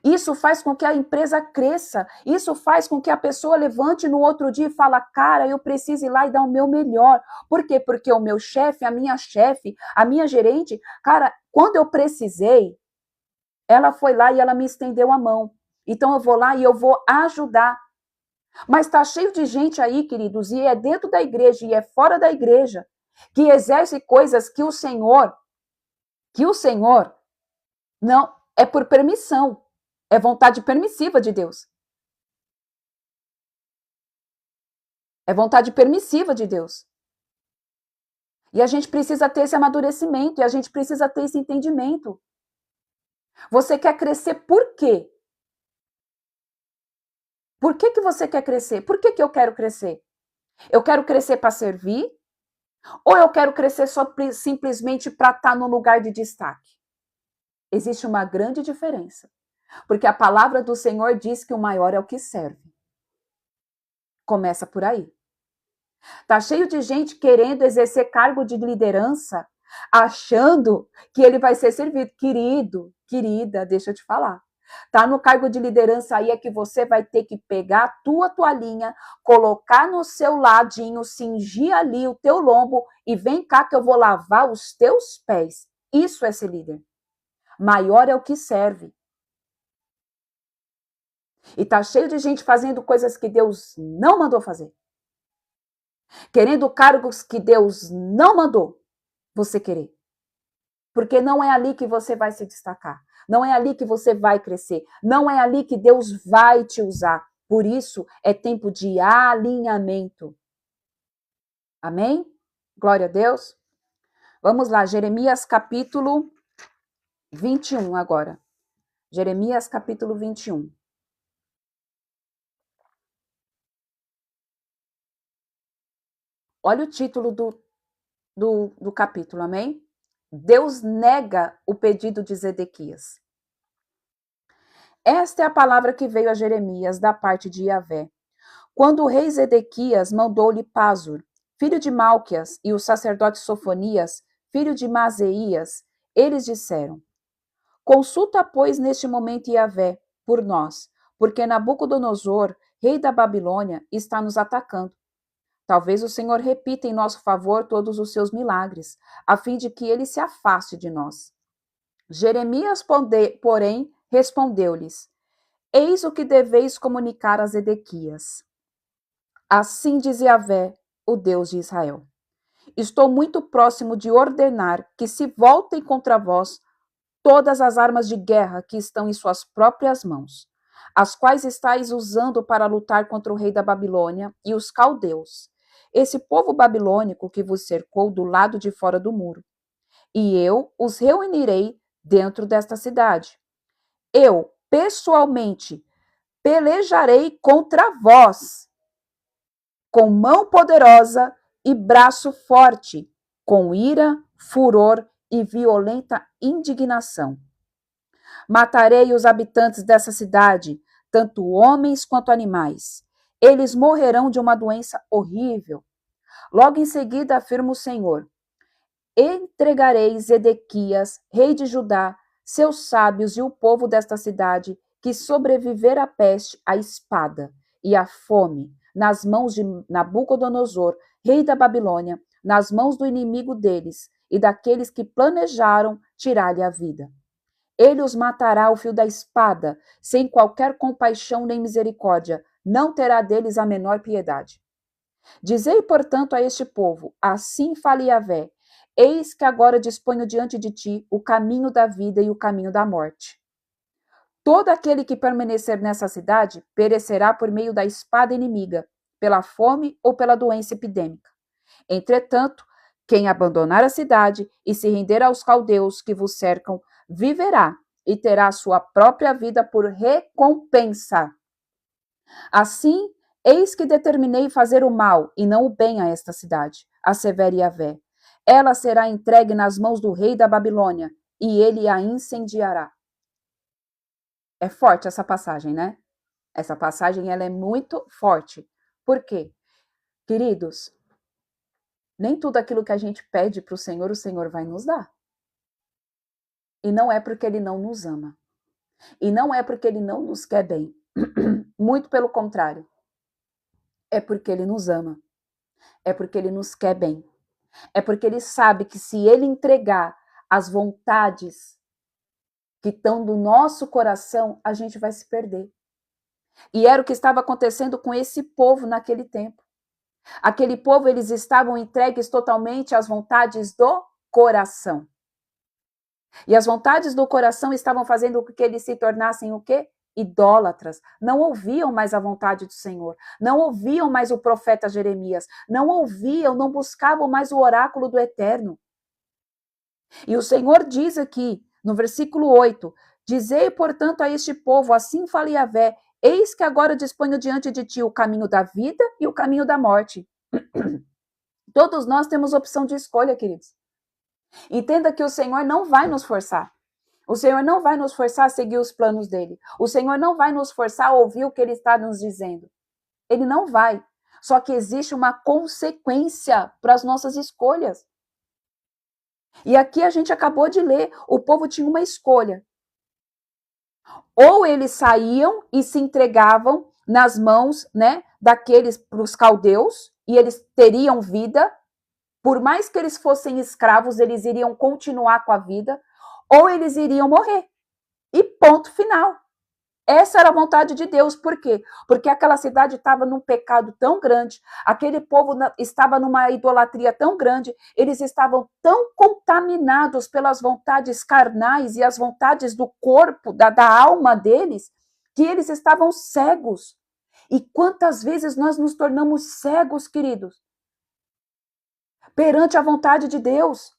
Speaker 1: Isso faz com que a empresa cresça, isso faz com que a pessoa levante no outro dia e fala, cara, eu preciso ir lá e dar o meu melhor. Por quê? Porque o meu chefe, a minha gerente, cara, quando eu precisei, ela foi lá e ela me estendeu a mão. Então eu vou lá e eu vou ajudar. Mas está cheio de gente aí, queridos, e é dentro da igreja e é fora da igreja, que exerce coisas que o Senhor não é por permissão, é vontade permissiva de Deus. É vontade permissiva de Deus. E a gente precisa ter esse amadurecimento, e a gente precisa ter esse entendimento. Você quer crescer por quê? Por que você quer crescer? Por que eu quero crescer? Eu quero crescer para servir? Ou eu quero crescer só simplesmente para estar no lugar de destaque? Existe uma grande diferença. Porque a palavra do Senhor diz que o maior é o que serve. Começa por aí. Tá cheio de gente querendo exercer cargo de liderança, achando que ele vai ser servido. Querido, querida, deixa eu te falar. Tá no cargo de liderança aí é que você vai ter que pegar a tua toalhinha, colocar no seu ladinho, cingir ali o teu lombo e vem cá que eu vou lavar os teus pés. Isso é ser líder. Maior é o que serve. E tá cheio de gente fazendo coisas que Deus não mandou fazer. Querendo cargos que Deus não mandou você querer. Porque não é ali que você vai se destacar. Não é ali que você vai crescer. Não é ali que Deus vai te usar. Por isso, é tempo de alinhamento. Amém? Glória a Deus. Vamos lá, Jeremias capítulo 21 agora. Jeremias capítulo 21. Olha o título do capítulo, amém? Deus nega o pedido de Zedequias. Esta é a palavra que veio a Jeremias da parte de Yahvé. Quando o rei Zedequias mandou-lhe Pazur, filho de Malquias, e o sacerdote Sofonias, filho de Mazeias, eles disseram: Consulta, pois, neste momento Yahvé, por nós, porque Nabucodonosor, rei da Babilônia, está nos atacando. Talvez o Senhor repita em nosso favor todos os seus milagres, a fim de que ele se afaste de nós. Jeremias, porém, respondeu-lhes: Eis o que deveis comunicar a Zedequias. Assim diz Yahvé, o Deus de Israel: Estou muito próximo de ordenar que se voltem contra vós todas as armas de guerra que estão em suas próprias mãos, as quais estáis usando para lutar contra o rei da Babilônia e os caldeus, esse povo babilônico que vos cercou do lado de fora do muro. E eu os reunirei dentro desta cidade. Eu, pessoalmente, pelejarei contra vós, com mão poderosa e braço forte, com ira, furor e violenta indignação. Matarei os habitantes dessa cidade, tanto homens quanto animais. Eles morrerão de uma doença horrível. Logo em seguida, afirma o Senhor: entregarei Zedequias, rei de Judá, seus sábios e o povo desta cidade, que sobreviver à peste, à espada e à fome, nas mãos de Nabucodonosor, rei da Babilônia, nas mãos do inimigo deles e daqueles que planejaram tirar-lhe a vida. Ele os matará ao fio da espada, sem qualquer compaixão nem misericórdia, não terá deles a menor piedade. Dizei, portanto, a este povo: assim fale Yahvé, eis que agora disponho diante de ti o caminho da vida e o caminho da morte. Todo aquele que permanecer nessa cidade perecerá por meio da espada inimiga, pela fome ou pela doença epidêmica. Entretanto, quem abandonar a cidade e se render aos caldeus que vos cercam, viverá e terá sua própria vida por recompensa. Assim, eis que determinei fazer o mal e não o bem a esta cidade, assevera Yahvé. Ela será entregue nas mãos do rei da Babilônia, e ele a incendiará. É forte essa passagem, né? Essa passagem, ela é muito forte. Por quê? Queridos, nem tudo aquilo que a gente pede para o Senhor vai nos dar. E não é porque Ele não nos ama. E não é porque Ele não nos quer bem. Muito pelo contrário. É porque Ele nos ama. É porque Ele nos quer bem. É porque Ele sabe que se Ele entregar as vontades que estão no nosso coração, a gente vai se perder. E era o que estava acontecendo com esse povo naquele tempo. Aquele povo, eles estavam entregues totalmente às vontades do coração. E as vontades do coração estavam fazendo com que eles se tornassem o quê? Idólatras. Não ouviam mais a vontade do Senhor. Não ouviam mais o profeta Jeremias. Não ouviam, não buscavam mais o oráculo do Eterno. E o Senhor diz aqui, no versículo 8, dizei, portanto, a este povo, assim fala Yahvé, eis que agora disponho diante de ti o caminho da vida e o caminho da morte. Todos nós temos opção de escolha, queridos. Entenda que o Senhor não vai nos forçar. O Senhor não vai nos forçar a seguir os planos dele. O Senhor não vai nos forçar a ouvir o que ele está nos dizendo. Ele não vai. Só que existe uma consequência para as nossas escolhas. E aqui a gente acabou de ler, o povo tinha uma escolha. Ou eles saíam e se entregavam nas mãos, né, daqueles para os caldeus, e eles teriam vida. Por mais que eles fossem escravos, eles iriam continuar com a vida, ou eles iriam morrer. E ponto final. Essa era a vontade de Deus. Por quê? Porque aquela cidade estava num pecado tão grande, aquele povo estava numa idolatria tão grande, eles estavam tão contaminados pelas vontades carnais e as vontades do corpo, da alma deles, que eles estavam cegos. E quantas vezes nós nos tornamos cegos, queridos, perante a vontade de Deus?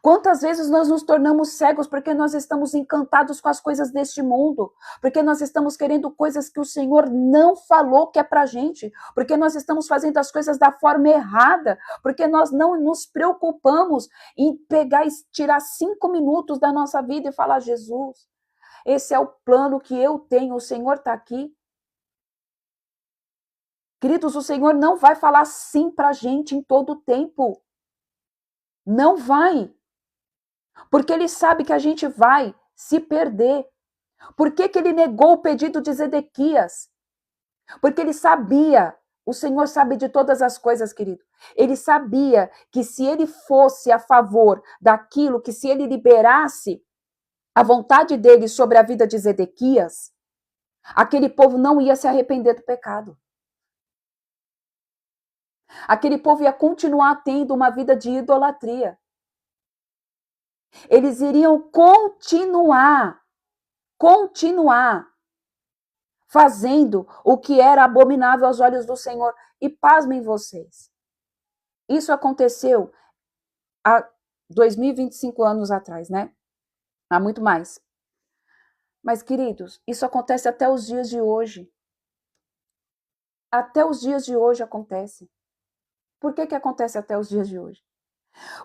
Speaker 1: Quantas vezes nós nos tornamos cegos porque nós estamos encantados com as coisas deste mundo, porque nós estamos querendo coisas que o Senhor não falou que é pra gente, porque nós estamos fazendo as coisas da forma errada, porque nós não nos preocupamos em pegar e tirar 5 minutos da nossa vida e falar, Jesus, esse é o plano que eu tenho, o Senhor está aqui. Queridos, o Senhor não vai falar sim pra gente em todo o tempo. Não vai. Porque ele sabe que a gente vai se perder. Por que ele negou o pedido de Zedequias? Porque ele sabia, o Senhor sabe de todas as coisas, querido. Ele sabia que se ele fosse a favor daquilo, que se ele liberasse a vontade dele sobre a vida de Zedequias, aquele povo não ia se arrepender do pecado. Aquele povo ia continuar tendo uma vida de idolatria. Eles iriam continuar fazendo o que era abominável aos olhos do Senhor. E pasmem vocês, isso aconteceu há 2025 anos atrás, né? Há muito mais. Mas, queridos, isso acontece até os dias de hoje. Até os dias de hoje acontece. Por que acontece até os dias de hoje?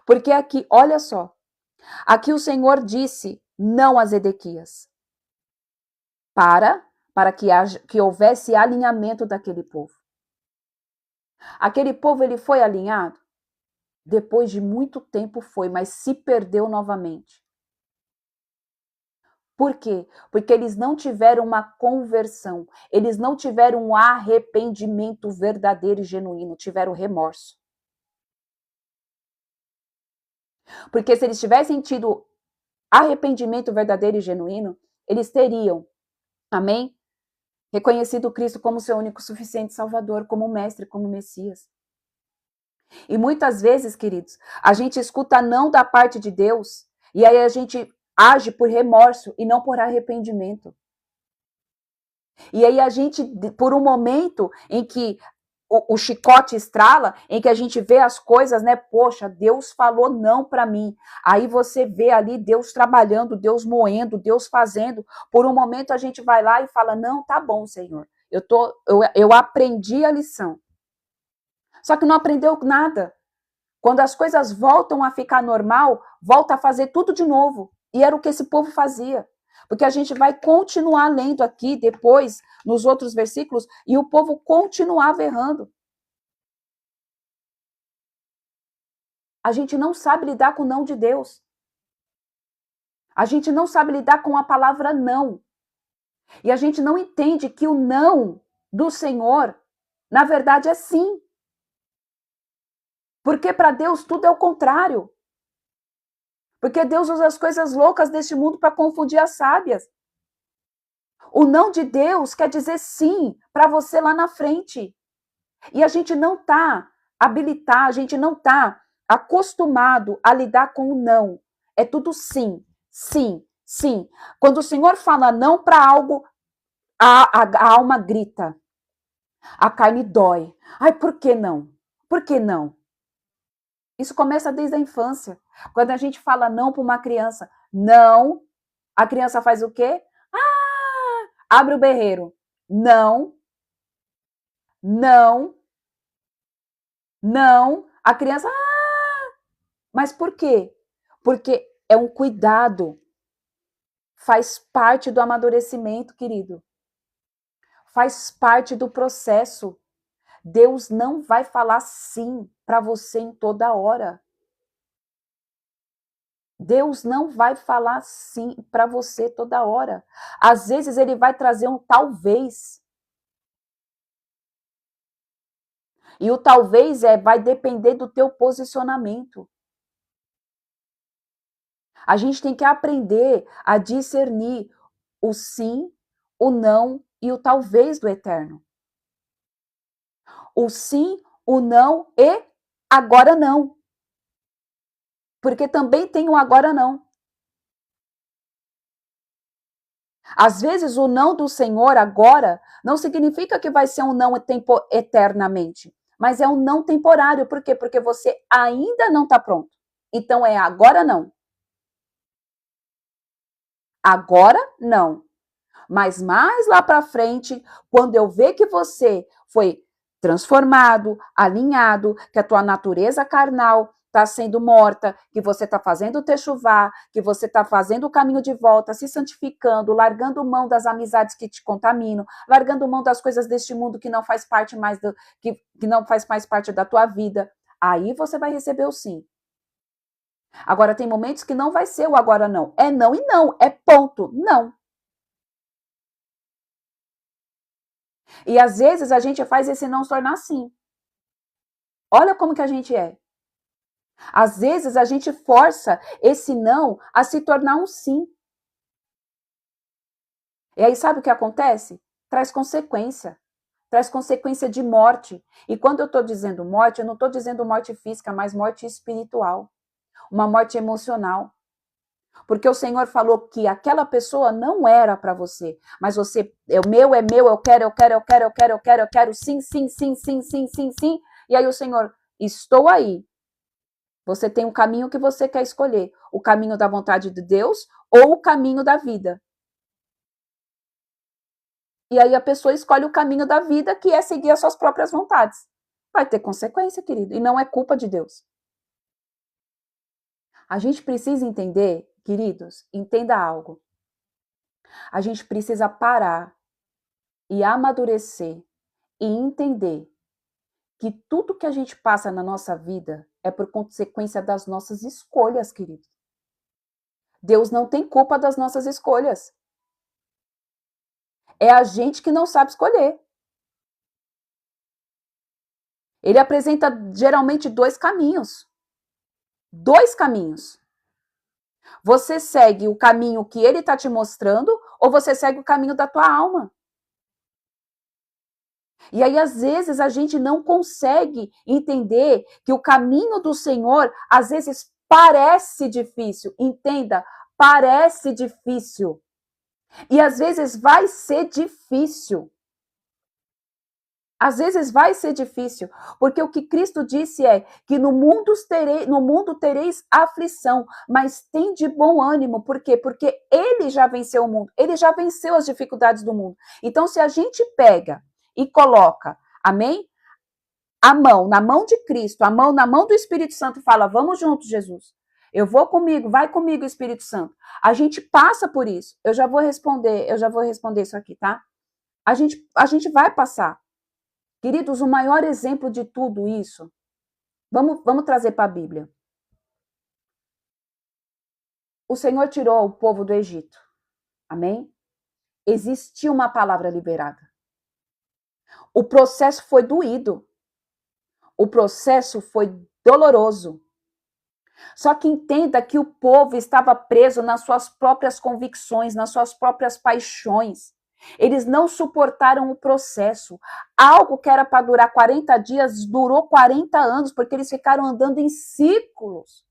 Speaker 1: Porque aqui, olha só, aqui o Senhor disse não a Zedequias, para que houvesse alinhamento daquele povo. Aquele povo, ele foi alinhado? Depois de muito tempo foi, mas se perdeu novamente. Por quê? Porque eles não tiveram uma conversão, eles não tiveram um arrependimento verdadeiro e genuíno, tiveram remorso. Porque se eles tivessem tido arrependimento verdadeiro e genuíno, eles teriam, amém? Reconhecido Cristo como seu único suficiente Salvador, como mestre, como Messias. E muitas vezes, queridos, a gente escuta não da parte de Deus, e aí a gente age por remorso e não por arrependimento. E aí a gente, por um momento em que o chicote estrala, em que a gente vê as coisas, né? Poxa, Deus falou não para mim. Aí você vê ali Deus trabalhando, Deus moendo, Deus fazendo. Por um momento a gente vai lá e fala, não, tá bom, Senhor. Eu aprendi a lição. Só que não aprendeu nada. Quando as coisas voltam a ficar normal, volta a fazer tudo de novo. E era o que esse povo fazia. Porque a gente vai continuar lendo aqui depois, nos outros versículos, e o povo continuava errando. A gente não sabe lidar com o não de Deus. A gente não sabe lidar com a palavra não. E a gente não entende que o não do Senhor, na verdade, é sim. Porque para Deus tudo é o contrário. Porque Deus usa as coisas loucas deste mundo para confundir as sábias. O não de Deus quer dizer sim para você lá na frente. E a gente não está habilitado, a gente não está acostumado a lidar com o não. É tudo sim, sim, sim. Quando o Senhor fala não para algo, a alma grita. A carne dói. Ai, por que não? Por que não? Isso começa desde a infância. Quando a gente fala não para uma criança, não, a criança faz o quê? Abre o berreiro. Não, não, não. A criança, mas por quê? Porque é um cuidado. Faz parte do amadurecimento, querido. Faz parte do processo. Deus não vai falar sim para você em toda hora. Deus não vai falar sim para você toda hora. Às vezes ele vai trazer um talvez. E o talvez vai depender do teu posicionamento. A gente tem que aprender a discernir o sim, o não e o talvez do eterno. O sim, o não e agora não. Porque também tem o agora não. Às vezes o não do Senhor agora não significa que vai ser um não eternamente, mas é um não temporário. Por quê? Porque você ainda não está pronto. Então é agora não. Agora não. Mas mais lá para frente, quando eu ver que você foi transformado, alinhado, que a tua natureza carnal está sendo morta, que você está fazendo o techuvá, que você está fazendo o caminho de volta, se santificando, largando mão das amizades que te contaminam, largando mão das coisas deste mundo que não faz parte mais que não faz mais parte da tua vida, aí você vai receber o sim. Agora tem momentos que não vai ser o agora não, é não e não, é ponto, não. E às vezes a gente faz esse não se tornar sim. Olha como que a gente é. Às vezes a gente força esse não a se tornar um sim. E aí sabe o que acontece? Traz consequência. Traz consequência de morte. E quando eu estou dizendo morte, eu não estou dizendo morte física, mas morte espiritual. Uma morte emocional. Porque o Senhor falou que aquela pessoa não era para você, mas você, é meu, eu quero, sim, sim, sim, sim, sim, sim, sim. E aí o Senhor, estou aí. Você tem um caminho que você quer escolher, o caminho da vontade de Deus ou o caminho da vida. E aí a pessoa escolhe o caminho da vida, que é seguir as suas próprias vontades. Vai ter consequência, querido, e não é culpa de Deus. A gente precisa entender, queridos, entenda algo. A gente precisa parar e amadurecer e entender que tudo que a gente passa na nossa vida é por consequência das nossas escolhas, querido. Deus não tem culpa das nossas escolhas. É a gente que não sabe escolher. Ele apresenta geralmente dois caminhos. Dois caminhos. Você segue o caminho que ele está te mostrando ou você segue o caminho da tua alma. E aí, às vezes, a gente não consegue entender que o caminho do Senhor, às vezes, parece difícil. Entenda, parece difícil. E às vezes vai ser difícil. Às vezes vai ser difícil, porque o que Cristo disse é que no mundo tereis aflição, mas tem de bom ânimo. Por quê? Porque ele já venceu o mundo, ele já venceu as dificuldades do mundo. Então, se a gente pega e coloca, amém? A mão na mão de Cristo, a mão na mão do Espírito Santo e fala, vamos juntos, Jesus. Eu vou comigo, vai comigo, Espírito Santo. A gente passa por isso. Eu já vou responder isso aqui, tá? A gente vai passar. Queridos, o maior exemplo de tudo isso, vamos trazer para a Bíblia. O Senhor tirou o povo do Egito. Amém? Existiu uma palavra liberada. O processo foi doído. O processo foi doloroso. Só que entenda que o povo estava preso nas suas próprias convicções, nas suas próprias paixões. Eles não suportaram o processo. Algo que era para durar 40 dias, durou 40 anos, porque eles ficaram andando em círculos.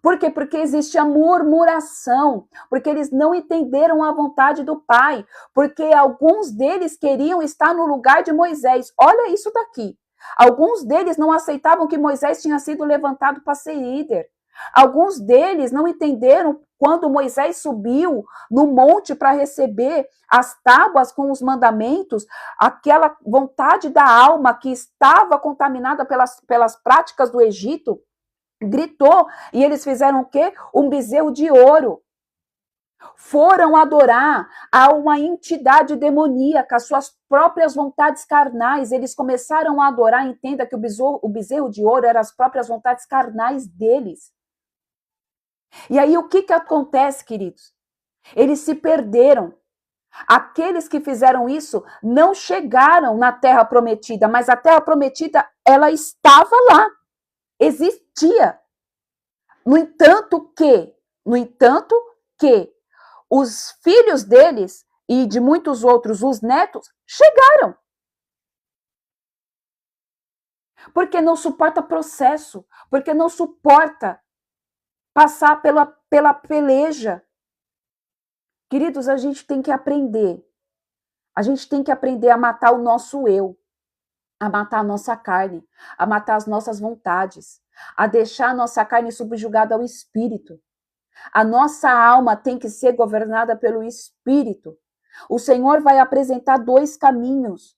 Speaker 1: Por quê? Porque existia murmuração, porque eles não entenderam a vontade do Pai, porque alguns deles queriam estar no lugar de Moisés. Olha isso daqui. Alguns deles não aceitavam que Moisés tinha sido levantado para ser líder. Alguns deles não entenderam quando Moisés subiu no monte para receber as tábuas com os mandamentos, aquela vontade da alma que estava contaminada pelas práticas do Egito, gritou, e eles fizeram o quê? Um bezerro de ouro. Foram adorar a uma entidade demoníaca, suas próprias vontades carnais. Eles começaram a adorar, entenda que o bezerro de ouro eram as próprias vontades carnais deles. E aí o que acontece, queridos? Eles se perderam. Aqueles que fizeram isso não chegaram na terra prometida, mas a terra prometida, ela estava lá. Existia. No entanto que os filhos deles e de muitos outros, os netos, chegaram. Porque não suporta processo, porque não suporta passar pela peleja. Queridos, a gente tem que aprender. A gente tem que aprender a matar o nosso eu, a matar a nossa carne, a matar as nossas vontades, a deixar a nossa carne subjugada ao espírito. A nossa alma tem que ser governada pelo espírito. O Senhor vai apresentar dois caminhos.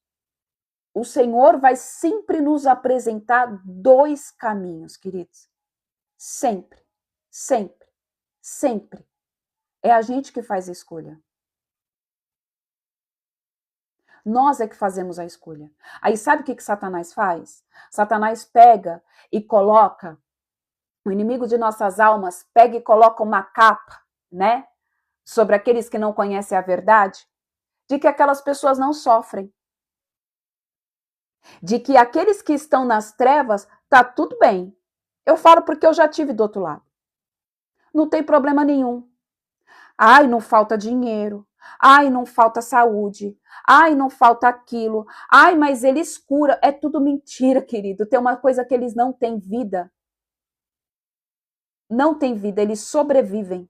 Speaker 1: O Senhor vai sempre nos apresentar dois caminhos, queridos. Sempre, sempre, sempre. É a gente que faz a escolha. Nós é que fazemos a escolha. Aí sabe o que Satanás faz? Satanás pega e coloca, o inimigo de nossas almas pega e coloca uma capa, né? Sobre aqueles que não conhecem a verdade, de que aquelas pessoas não sofrem. De que aqueles que estão nas trevas, tá tudo bem. Eu falo porque eu já tive do outro lado. Não tem problema nenhum. Ai, não falta dinheiro. Ai, não falta saúde. Ai, não falta aquilo. Ai, mas eles curam. É tudo mentira, querido. Tem uma coisa que eles não têm vida. Não têm vida, eles sobrevivem.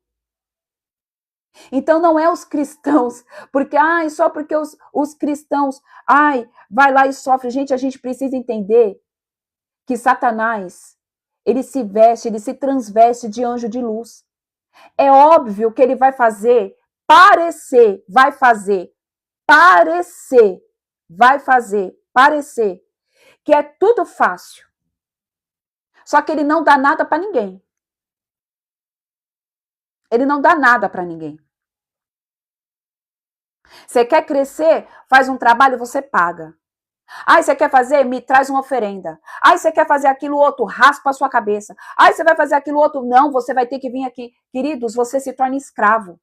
Speaker 1: Então não é os cristãos, porque só porque os cristãos, vai lá e sofre. Gente, a gente precisa entender que Satanás, ele se transveste de anjo de luz. É óbvio que ele vai fazer parecer que é tudo fácil. Só que ele não dá nada para ninguém. Ele não dá nada para ninguém. Você quer crescer? Faz um trabalho, você paga. Você quer fazer? Me traz uma oferenda. Você quer fazer aquilo outro? Raspa a sua cabeça. Você vai fazer aquilo outro? Não, você vai ter que vir aqui. Queridos, você se torna escravo.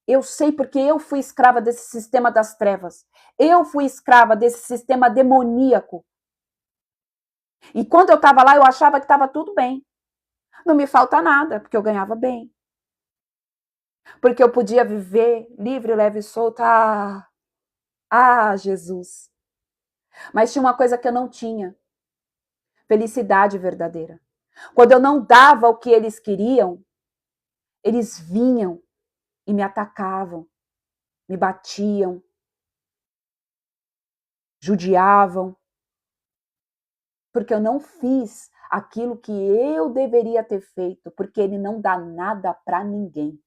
Speaker 1: Eu sei porque eu fui escrava desse sistema das trevas. Eu fui escrava desse sistema demoníaco. E quando eu estava lá, eu achava que estava tudo bem. Não me falta nada, porque eu ganhava bem. Porque eu podia viver livre, leve e solta. Jesus. Mas tinha uma coisa que eu não tinha. Felicidade verdadeira. Quando eu não dava o que eles queriam, eles vinham e me atacavam, me batiam, judiavam, porque eu não fiz aquilo que eu deveria ter feito, porque ele não dá nada para ninguém.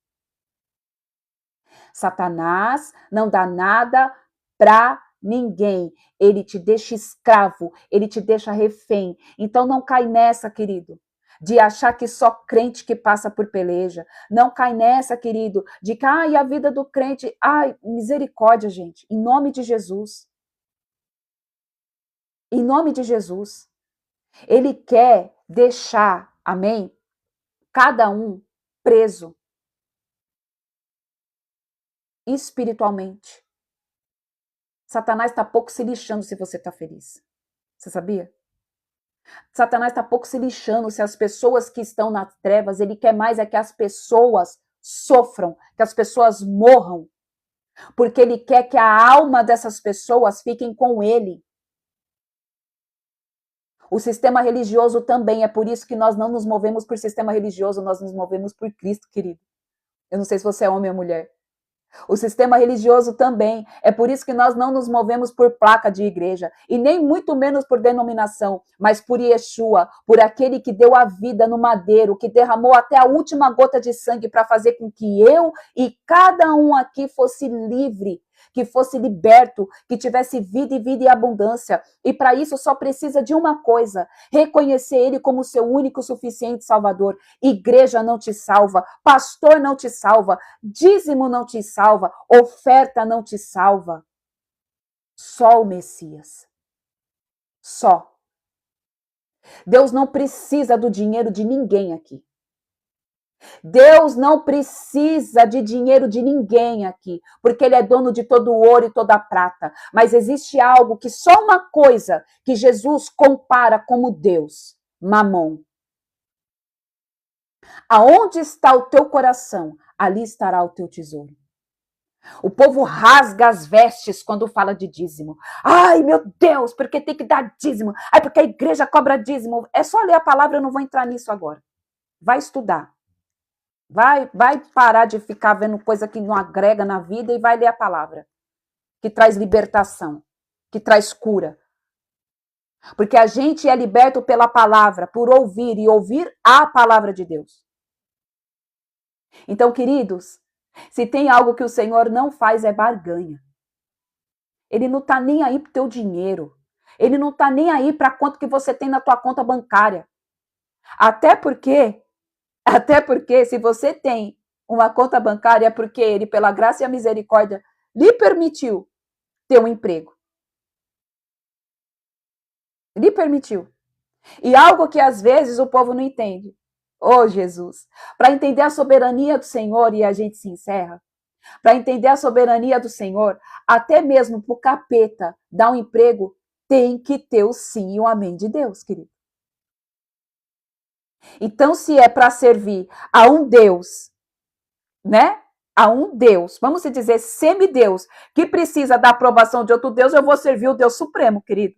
Speaker 1: Satanás não dá nada para ninguém. Ele te deixa escravo, ele te deixa refém. Então não cai nessa, querido. de achar que só crente que passa por peleja. Não cai nessa, querido, de que, ai, a vida do crente, ai, misericórdia, gente, em nome de Jesus. Em nome de Jesus. Ele quer deixar, amém, cada um preso espiritualmente. Satanás está pouco se lixando se você está feliz. Você sabia? Satanás está pouco se lixando se as pessoas que estão nas trevas, ele quer mais é que as pessoas sofram, que as pessoas morram, porque ele quer que a alma dessas pessoas fiquem com ele. O sistema religioso também, é por isso que nós não nos movemos por sistema religioso, nós nos movemos por Cristo, querido. Eu não sei se você é homem ou mulher. O sistema religioso também. É por isso que nós não nos movemos por placa de igreja, e nem muito menos por denominação, mas por Yeshua, por aquele que deu a vida no madeiro, que derramou até a última gota de sangue para fazer com que eu e cada um aqui fosse livre, que fosse liberto, que tivesse vida e vida em abundância. E para isso só precisa de uma coisa: reconhecer ele como seu único, suficiente Salvador. Igreja não te salva, pastor não te salva, dízimo não te salva, oferta não te salva. Só o Messias. Só. Deus não precisa do dinheiro de ninguém aqui. Deus não precisa de dinheiro de ninguém aqui, porque ele é dono de todo o ouro e toda a prata. Mas existe algo que só uma coisa que Jesus compara como Deus: Mamon. Aonde está o teu coração, ali estará o teu tesouro. O povo rasga as vestes quando fala de dízimo. Ai, meu Deus, porque tem que dar dízimo? Ai, porque a igreja cobra dízimo. É só ler a palavra, eu não vou entrar nisso agora. Vai estudar. Vai parar de ficar vendo coisa que não agrega na vida e vai ler a palavra, que traz libertação, que traz cura. Porque a gente é liberto pela palavra, por ouvir e ouvir a palavra de Deus. Então, queridos, se tem algo que o Senhor não faz é barganha. Ele não está nem aí pro teu dinheiro. Ele não está nem aí para quanto que você tem na tua conta bancária. Até porque se você tem uma conta bancária, é porque ele, pela graça e a misericórdia, lhe permitiu ter um emprego. Lhe permitiu. E algo que às vezes o povo não entende. Oh, Jesus! Para entender a soberania do Senhor, e a gente se encerra, para entender a soberania do Senhor, até mesmo para o capeta dar um emprego, tem que ter o sim e o amém de Deus, querido. Então, se é para servir a um Deus, né? A um Deus, vamos dizer, semideus, que precisa da aprovação de outro Deus, eu vou servir o Deus Supremo, querido.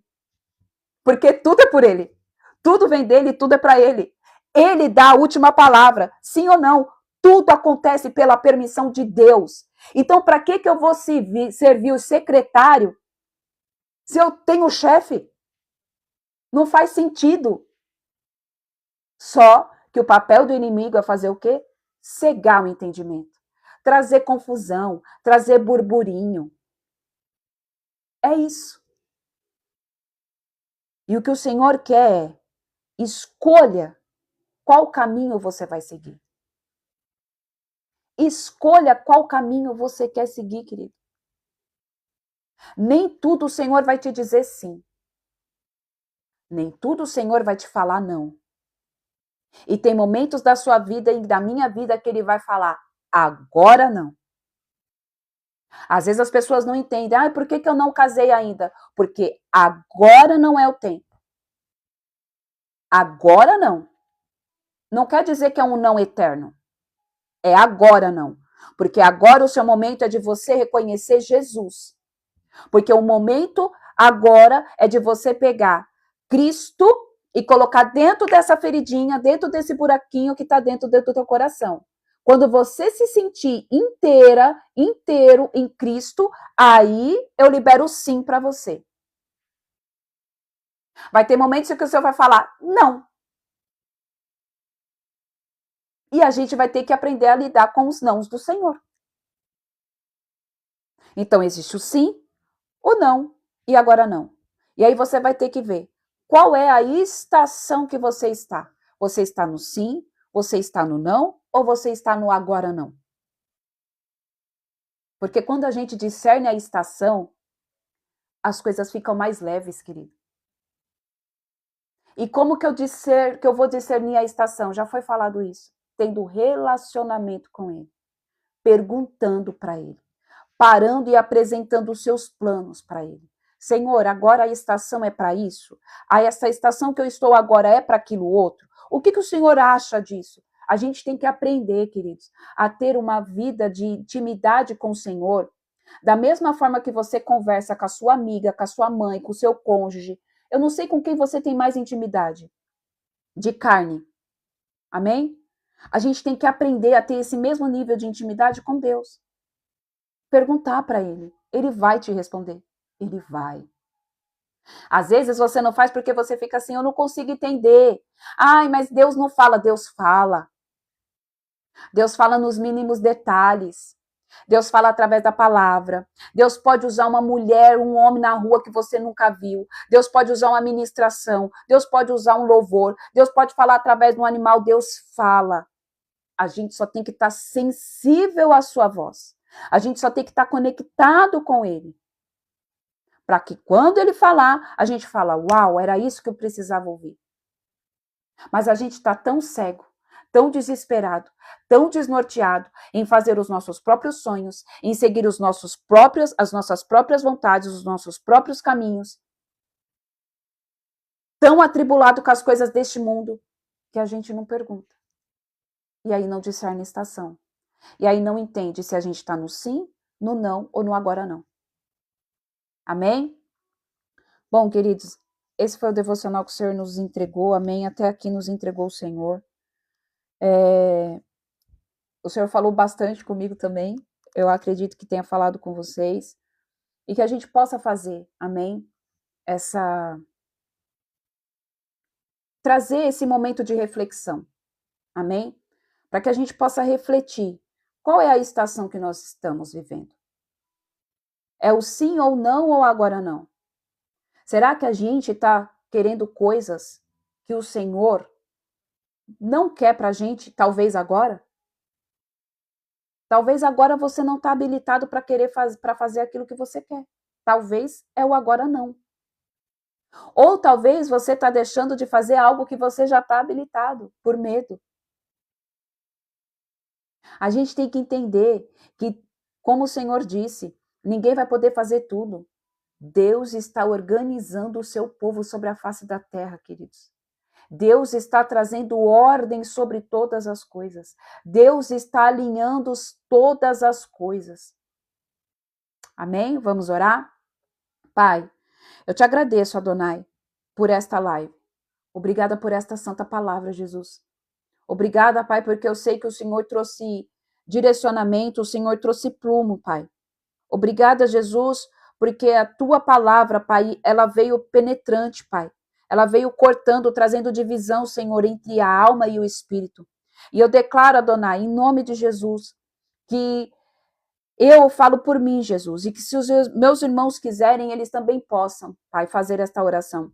Speaker 1: Porque tudo é por ele. Tudo vem dele, tudo é para ele. Ele dá a última palavra, sim ou não. Tudo acontece pela permissão de Deus. Então, para que eu vou servir o secretário se eu tenho chefe? Não faz sentido. Só que o papel do inimigo é fazer o quê? Cegar o entendimento. Trazer confusão, trazer burburinho. É isso. E o que o Senhor quer é: escolha qual caminho você vai seguir. Escolha qual caminho você quer seguir, querido. Nem tudo o Senhor vai te dizer sim. Nem tudo o Senhor vai te falar não. E tem momentos da sua vida e da minha vida que ele vai falar: agora não. Às vezes as pessoas não entendem. Ah, por que eu não casei ainda? Porque agora não é o tempo. Agora não. Não quer dizer que é um não eterno. É agora não. Porque agora o seu momento é de você reconhecer Jesus. Porque o momento agora é de você pegar Cristo e colocar dentro dessa feridinha, dentro desse buraquinho que está dentro do teu coração. Quando você se sentir inteiro em Cristo, aí eu libero o sim para você. Vai ter momentos em que o Senhor vai falar não. E a gente vai ter que aprender a lidar com os nãos do Senhor. Então, existe o sim, o não e agora não. E aí você vai ter que ver qual é a estação que você está. Você está no sim? Você está no não? Ou você está no agora não? Porque quando a gente discerne a estação, as coisas ficam mais leves, querido. E como que eu vou discernir a estação? Já foi falado isso. Tendo relacionamento com ele, perguntando para ele, parando e apresentando os seus planos para ele. Senhor, agora a estação é para isso? Essa estação que eu estou agora é para aquilo outro? O que o Senhor acha disso? A gente tem que aprender, queridos, a ter uma vida de intimidade com o Senhor, da mesma forma que você conversa com a sua amiga, com a sua mãe, com o seu cônjuge. Eu não sei com quem você tem mais intimidade. De carne. Amém? A gente tem que aprender a ter esse mesmo nível de intimidade com Deus. Perguntar para ele. Ele vai te responder. Ele vai. Às vezes você não faz porque você fica assim, eu não consigo entender. Ai, mas Deus não fala. Deus fala. Deus fala nos mínimos detalhes. Deus fala através da palavra. Deus pode usar uma mulher, um homem na rua que você nunca viu. Deus pode usar uma ministração. Deus pode usar um louvor. Deus pode falar através de um animal. Deus fala. A gente só tem que estar sensível à sua voz. A gente só tem que estar conectado com ele. Para que quando ele falar, a gente fala, uau, era isso que eu precisava ouvir. Mas a gente está tão cego, tão desesperado, tão desnorteado em fazer os nossos próprios sonhos, em seguir as nossas próprias vontades, os nossos próprios caminhos, tão atribulado com as coisas deste mundo, que a gente não pergunta. E aí não discerne a estação. E aí não entende se a gente está no sim, no não ou no agora não. Amém? Bom, queridos, esse foi o devocional que o Senhor nos entregou. Amém? Até aqui nos entregou o Senhor. O Senhor falou bastante comigo também. Eu acredito que tenha falado com vocês. E que a gente possa fazer, amém? Trazer esse momento de reflexão. Amém? Para que a gente possa refletir. Qual é a estação que nós estamos vivendo? É o sim ou não ou agora não? Será que a gente está querendo coisas que o Senhor não quer para a gente, talvez agora? Talvez agora você não está habilitado para para fazer aquilo que você quer. Talvez é o agora não. Ou talvez você está deixando de fazer algo que você já está habilitado, por medo. A gente tem que entender que, como o Senhor disse, ninguém vai poder fazer tudo. Deus está organizando o seu povo sobre a face da terra, queridos. Deus está trazendo ordem sobre todas as coisas. Deus está alinhando todas as coisas. Amém? Vamos orar? Pai, eu te agradeço, Adonai, por esta live. Obrigada por esta santa palavra, Jesus. Obrigada, Pai, porque eu sei que o Senhor trouxe direcionamento, o Senhor trouxe plumo, Pai. Obrigada, Jesus, porque a tua palavra, Pai, ela veio penetrante, Pai. Ela veio cortando, trazendo divisão, Senhor, entre a alma e o espírito. E eu declaro, Adonai, em nome de Jesus, que eu falo por mim, Jesus, e que se os meus irmãos quiserem, eles também possam, Pai, fazer esta oração.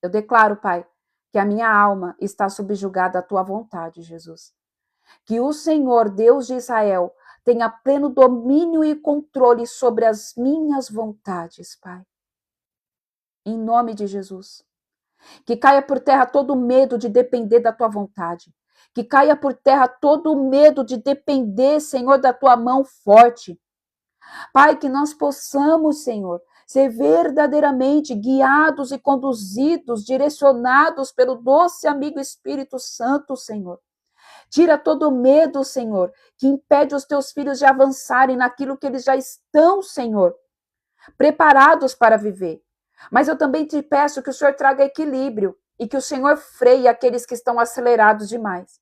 Speaker 1: Eu declaro, Pai, que a minha alma está subjugada à tua vontade, Jesus. Que o Senhor, Deus de Israel, tenha pleno domínio e controle sobre as minhas vontades, Pai. Em nome de Jesus. Que caia por terra todo o medo de depender da tua vontade. Que caia por terra todo o medo de depender, Senhor, da tua mão forte. Pai, que nós possamos, Senhor, ser verdadeiramente guiados e conduzidos, direcionados pelo doce amigo Espírito Santo, Senhor. Tira todo o medo, Senhor, que impede os teus filhos de avançarem naquilo que eles já estão, Senhor, preparados para viver. Mas eu também te peço que o Senhor traga equilíbrio e que o Senhor freie aqueles que estão acelerados demais.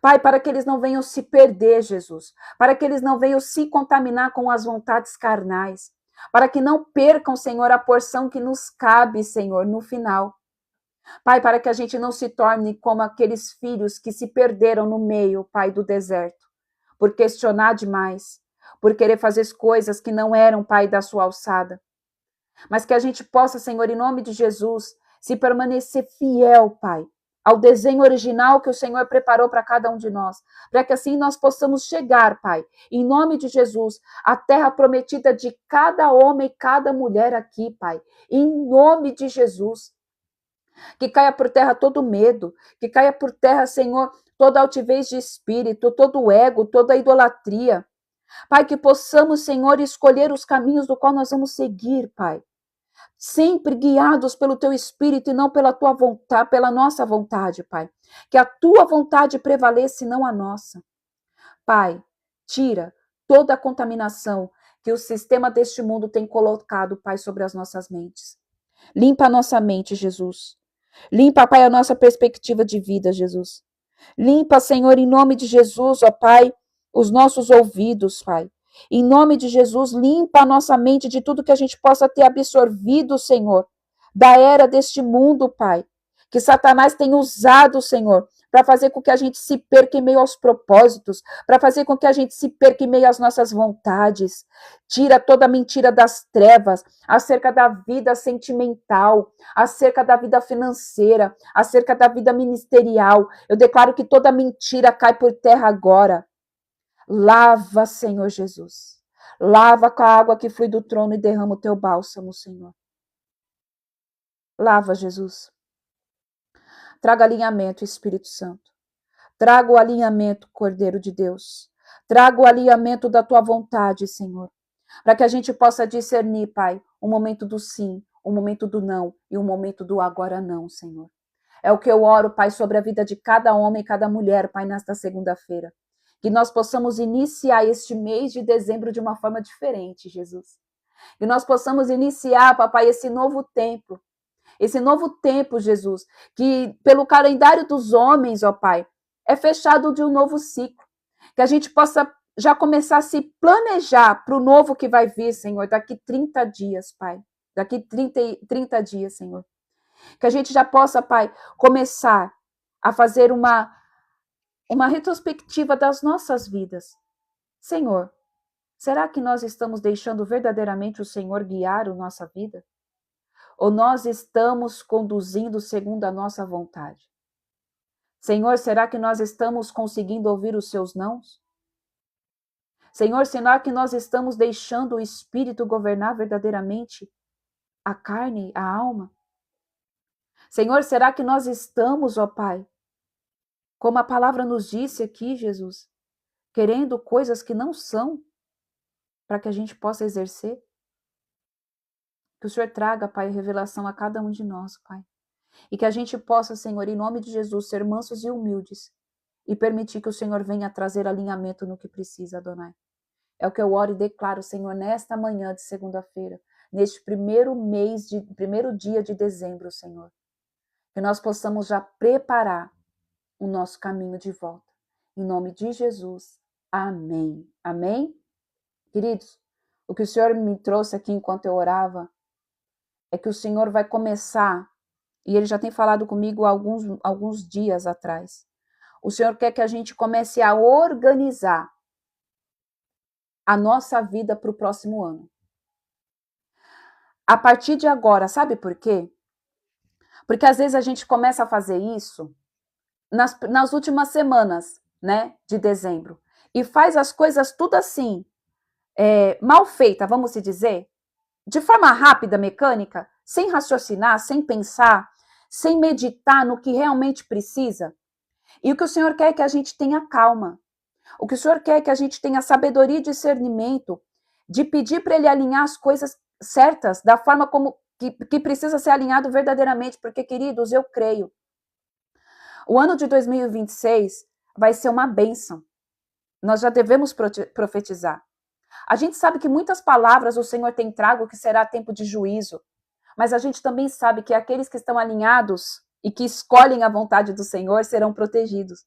Speaker 1: Pai, para que eles não venham se perder, Jesus, para que eles não venham se contaminar com as vontades carnais, para que não percam, Senhor, a porção que nos cabe, Senhor, no final. Pai, para que a gente não se torne como aqueles filhos que se perderam no meio, Pai, do deserto, por questionar demais, por querer fazer coisas que não eram, Pai, da sua alçada. Mas que a gente possa, Senhor, em nome de Jesus, se permanecer fiel, Pai, ao desenho original que o Senhor preparou para cada um de nós, para que assim nós possamos chegar, Pai, em nome de Jesus, à terra prometida de cada homem e cada mulher aqui, Pai, em nome de Jesus. Que caia por terra todo medo, que caia por terra, Senhor, toda altivez de espírito, todo ego, toda idolatria. Pai, que possamos, Senhor, escolher os caminhos do qual nós vamos seguir, Pai. Sempre guiados pelo teu espírito e não pela tua vontade, pela nossa vontade, Pai. Que a tua vontade prevaleça e não a nossa. Pai, tira toda a contaminação que o sistema deste mundo tem colocado, Pai, sobre as nossas mentes. Limpa a nossa mente, Jesus. Limpa, Pai, a nossa perspectiva de vida, Jesus. Limpa, Senhor, em nome de Jesus, ó Pai, os nossos ouvidos, Pai. Em nome de Jesus, limpa a nossa mente de tudo que a gente possa ter absorvido, Senhor, da era deste mundo, Pai. Que Satanás tem usado, Senhor, para fazer com que a gente se perca em meio aos propósitos, para fazer com que a gente se perca em meio às nossas vontades. Tira toda a mentira das trevas acerca da vida sentimental, acerca da vida financeira, acerca da vida ministerial. Eu declaro que toda mentira cai por terra agora. Lava, Senhor Jesus. Lava com a água que flui do trono e derrama o teu bálsamo, Senhor. Lava, Jesus. Traga alinhamento, Espírito Santo. Traga o alinhamento, Cordeiro de Deus. Traga o alinhamento da tua vontade, Senhor. Para que a gente possa discernir, Pai, o momento do sim, o momento do não e o momento do agora não, Senhor. É o que eu oro, Pai, sobre a vida de cada homem e cada mulher, Pai, nesta segunda-feira. Que nós possamos iniciar este mês de dezembro de uma forma diferente, Jesus. Que nós possamos iniciar, Papai, esse novo tempo, Jesus, que pelo calendário dos homens, ó Pai, é fechado de um novo ciclo. Que a gente possa já começar a se planejar para o novo que vai vir, Senhor, daqui 30 dias, Pai. Daqui 30 dias, Senhor. Que a gente já possa, Pai, começar a fazer uma retrospectiva das nossas vidas. Senhor, será que nós estamos deixando verdadeiramente o Senhor guiar a nossa vida? Ou nós estamos conduzindo segundo a nossa vontade? Senhor, será que nós estamos conseguindo ouvir os seus nãos? Senhor, será que nós estamos deixando o Espírito governar verdadeiramente a carne, a alma? Senhor, será que nós estamos, ó Pai, como a palavra nos disse aqui, Jesus, querendo coisas que não são para que a gente possa exercer? Que o Senhor traga, Pai, revelação a cada um de nós, Pai. E que a gente possa, Senhor, em nome de Jesus, ser mansos e humildes e permitir que o Senhor venha trazer alinhamento no que precisa, Adonai. É o que eu oro e declaro, Senhor, nesta manhã de segunda-feira, neste primeiro dia de dezembro, Senhor. Que nós possamos já preparar o nosso caminho de volta. Em nome de Jesus. Amém. Amém? Queridos, o que o Senhor me trouxe aqui enquanto eu orava é que o Senhor vai começar, e Ele já tem falado comigo há alguns dias atrás. O Senhor quer que a gente comece a organizar a nossa vida para o próximo ano. A partir de agora, sabe por quê? Porque às vezes a gente começa a fazer isso nas últimas semanas, né, de dezembro, e faz as coisas tudo assim, mal feita, vamos se dizer, de forma rápida, mecânica, sem raciocinar, sem pensar, sem meditar no que realmente precisa. E o que o Senhor quer é que a gente tenha calma. O que o Senhor quer é que a gente tenha sabedoria e discernimento de pedir para Ele alinhar as coisas certas, da forma como que precisa ser alinhado verdadeiramente, porque, queridos, eu creio. O ano de 2026 vai ser uma bênção. Nós já devemos profetizar. A gente sabe que muitas palavras o Senhor tem trago que será tempo de juízo, mas a gente também sabe que aqueles que estão alinhados e que escolhem a vontade do Senhor serão protegidos.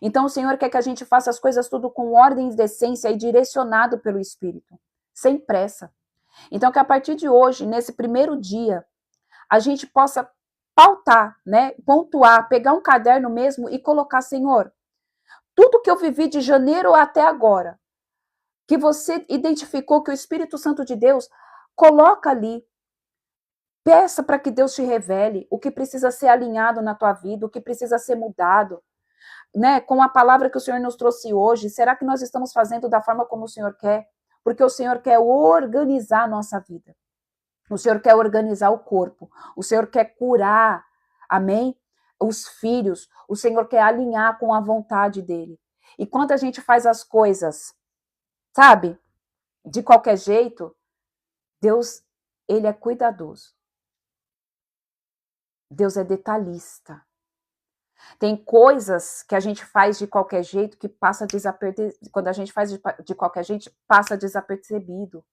Speaker 1: Então o Senhor quer que a gente faça as coisas tudo com ordem e decência e direcionado pelo Espírito, sem pressa. Então que a partir de hoje, nesse primeiro dia, a gente possa pautar, né, pontuar, pegar um caderno mesmo e colocar, Senhor, tudo que eu vivi de janeiro até agora, que você identificou que o Espírito Santo de Deus coloca ali. Peça para que Deus te revele o que precisa ser alinhado na tua vida, o que precisa ser mudado, né? Com a palavra que o Senhor nos trouxe hoje, será que nós estamos fazendo da forma como o Senhor quer? Porque o Senhor quer organizar a nossa vida. O Senhor quer organizar o corpo. O Senhor quer curar, amém? Os filhos. O Senhor quer alinhar com a vontade dele. E quando a gente faz as coisas, sabe, de qualquer jeito, Deus, ele é cuidadoso. Deus é detalhista. Tem coisas que a gente faz de qualquer jeito que passa desapercebido. Quando a gente faz de qualquer jeito, passa desapercebido.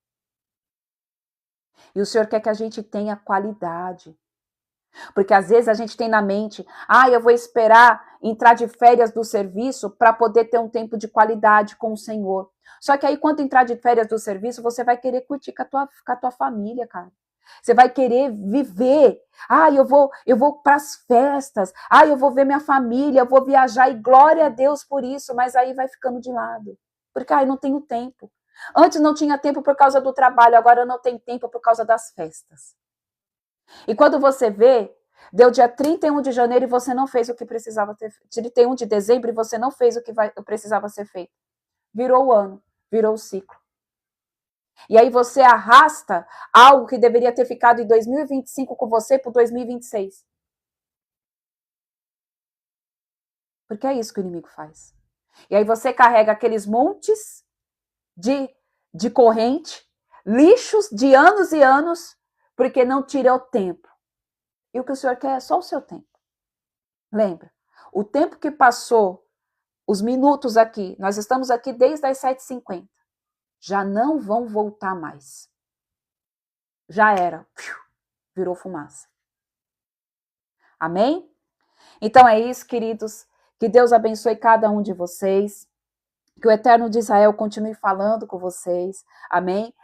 Speaker 1: E o Senhor quer que a gente tenha qualidade. Porque às vezes a gente tem na mente, eu vou esperar entrar de férias do serviço para poder ter um tempo de qualidade com o Senhor. Só que aí quando entrar de férias do serviço, você vai querer curtir com a tua família, cara. Você vai querer viver. Eu vou para as festas. Eu vou ver minha família, eu vou viajar e glória a Deus por isso, mas aí vai ficando de lado. Porque eu não tenho tempo. Antes não tinha tempo por causa do trabalho, agora eu não tenho tempo por causa das festas. E quando você vê, deu dia 31 de janeiro e você não fez o que precisava ter feito. 31 de dezembro e você não fez o que precisava ser feito. Virou o ano, virou o ciclo. E aí você arrasta algo que deveria ter ficado em 2025 com você para 2026. Porque é isso que o inimigo faz. E aí você carrega aqueles montes de corrente, lixos de anos e anos, porque não tira o tempo. E o que o Senhor quer é só o seu tempo. Lembra? O tempo que passou, os minutos aqui, nós estamos aqui desde as 7h50. Já não vão voltar mais. Já era. Virou fumaça. Amém? Então é isso, queridos. Que Deus abençoe cada um de vocês. Que o Eterno de Israel continue falando com vocês. Amém?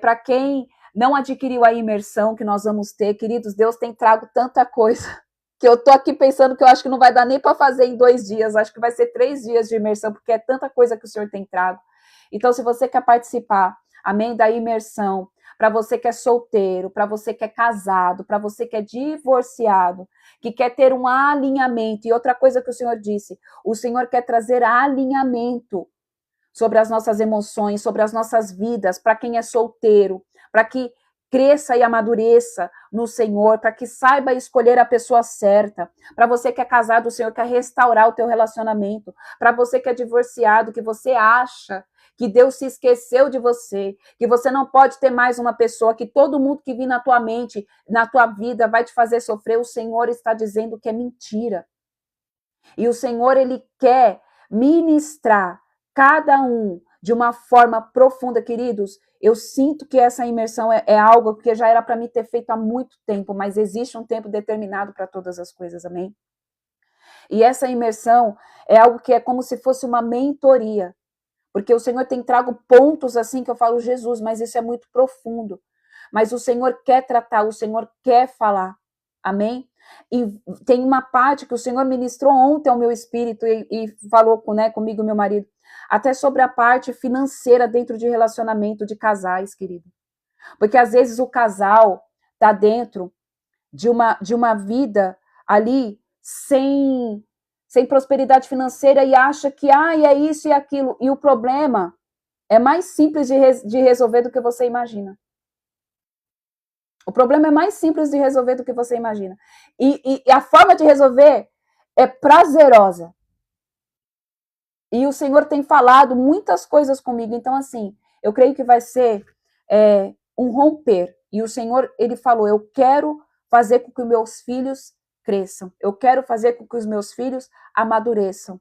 Speaker 1: Para quem não adquiriu a imersão que nós vamos ter, queridos, Deus tem trago tanta coisa que eu tô aqui pensando que eu acho que não vai dar nem para fazer em 2 dias. Acho que vai ser 3 dias de imersão, porque é tanta coisa que o Senhor tem trago. Então, se você quer participar, amém, da imersão, para você que é solteiro, para você que é casado, para você que é divorciado, que quer ter um alinhamento. E outra coisa que o Senhor disse, o Senhor quer trazer alinhamento sobre as nossas emoções, sobre as nossas vidas, para quem é solteiro, para que cresça e amadureça no Senhor, para que saiba escolher a pessoa certa. Para você que é casado, o Senhor quer restaurar o teu relacionamento. Para você que é divorciado, que você acha que Deus se esqueceu de você, que você não pode ter mais uma pessoa, que todo mundo que vir na tua mente, na tua vida, vai te fazer sofrer, o Senhor está dizendo que é mentira. E o Senhor, Ele quer ministrar cada um de uma forma profunda, queridos. Eu sinto que essa imersão é algo que já era para mim ter feito há muito tempo, mas existe um tempo determinado para todas as coisas, amém? E essa imersão é algo que é como se fosse uma mentoria, porque o Senhor tem trago pontos assim que eu falo, Jesus, mas isso é muito profundo. Mas o Senhor quer tratar, o Senhor quer falar, amém? E tem uma parte que o Senhor ministrou ontem ao meu espírito e falou comigo, meu marido, até sobre a parte financeira dentro de relacionamento de casais, querido. Porque às vezes o casal está dentro de uma vida ali sem prosperidade financeira e acha que é isso e aquilo. E o problema é mais simples de resolver do que você imagina. O problema é mais simples de resolver do que você imagina. E a forma de resolver é prazerosa. E o Senhor tem falado muitas coisas comigo. Então, assim, eu creio que vai ser um romper. E o Senhor, Ele falou, eu quero fazer com que meus filhos cresçam. Eu quero fazer com que os meus filhos amadureçam.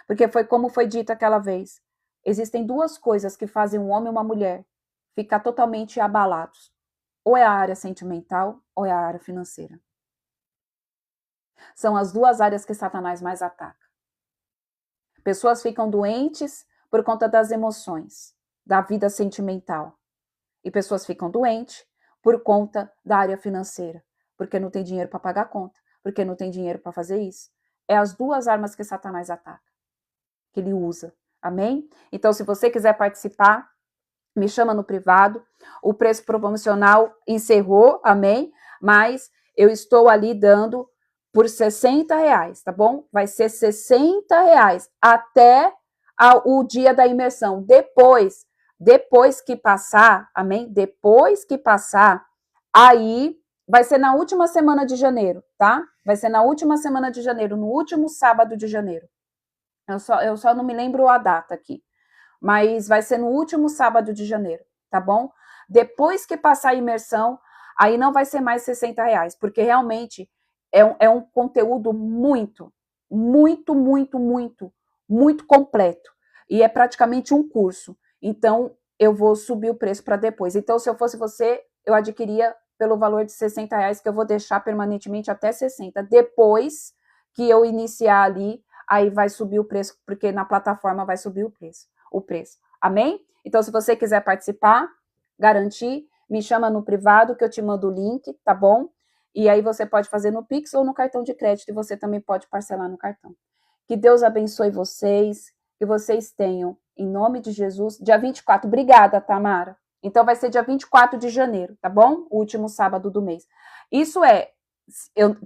Speaker 1: Porque foi como foi dito aquela vez. Existem 2 coisas que fazem um homem e uma mulher ficar totalmente abalados. Ou é a área sentimental, ou é a área financeira. São as 2 áreas que Satanás mais ataca. Pessoas ficam doentes por conta das emoções, da vida sentimental. E pessoas ficam doentes por conta da área financeira, porque não tem dinheiro para pagar a conta, porque não tem dinheiro para fazer isso. É as 2 armas que Satanás ataca, que ele usa. Amém? Então, se você quiser participar, me chama no privado. O preço promocional encerrou, amém? mas eu estou ali dando por R$60, tá bom? Vai ser R$60 até o dia da imersão. Depois que passar, amém? Depois que passar, aí vai ser na última semana de janeiro, tá? Vai ser na última semana de janeiro, no último sábado de janeiro. Eu só não me lembro a data aqui, mas vai ser no último sábado de janeiro, tá bom? Depois que passar a imersão, aí não vai ser mais R$60, porque realmente é um conteúdo muito, muito, muito, muito, muito completo. E é praticamente um curso. Então, eu vou subir o preço para depois. Então, se eu fosse você, eu adquiria pelo valor de R$60, que eu vou deixar permanentemente até 60. Depois que eu iniciar ali, aí vai subir o preço, porque na plataforma vai subir o preço. Amém? Então, se você quiser participar, garantir, me chama no privado que eu te mando o link, tá bom? E aí você pode fazer no Pix ou no cartão de crédito e você também pode parcelar no cartão. Que Deus abençoe vocês, que vocês tenham, em nome de Jesus, dia 24. Obrigada, Tamara. Então vai ser dia 24 de janeiro, tá bom? O último sábado do mês. Isso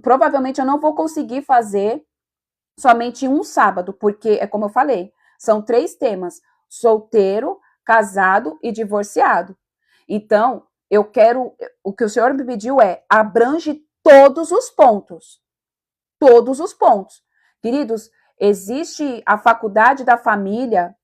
Speaker 1: provavelmente eu não vou conseguir fazer somente um sábado, porque é como eu falei, são 3 temas: solteiro, casado e divorciado. Então, o que o Senhor me pediu abrange todos os pontos. Todos os pontos. Queridos, existe a faculdade da família.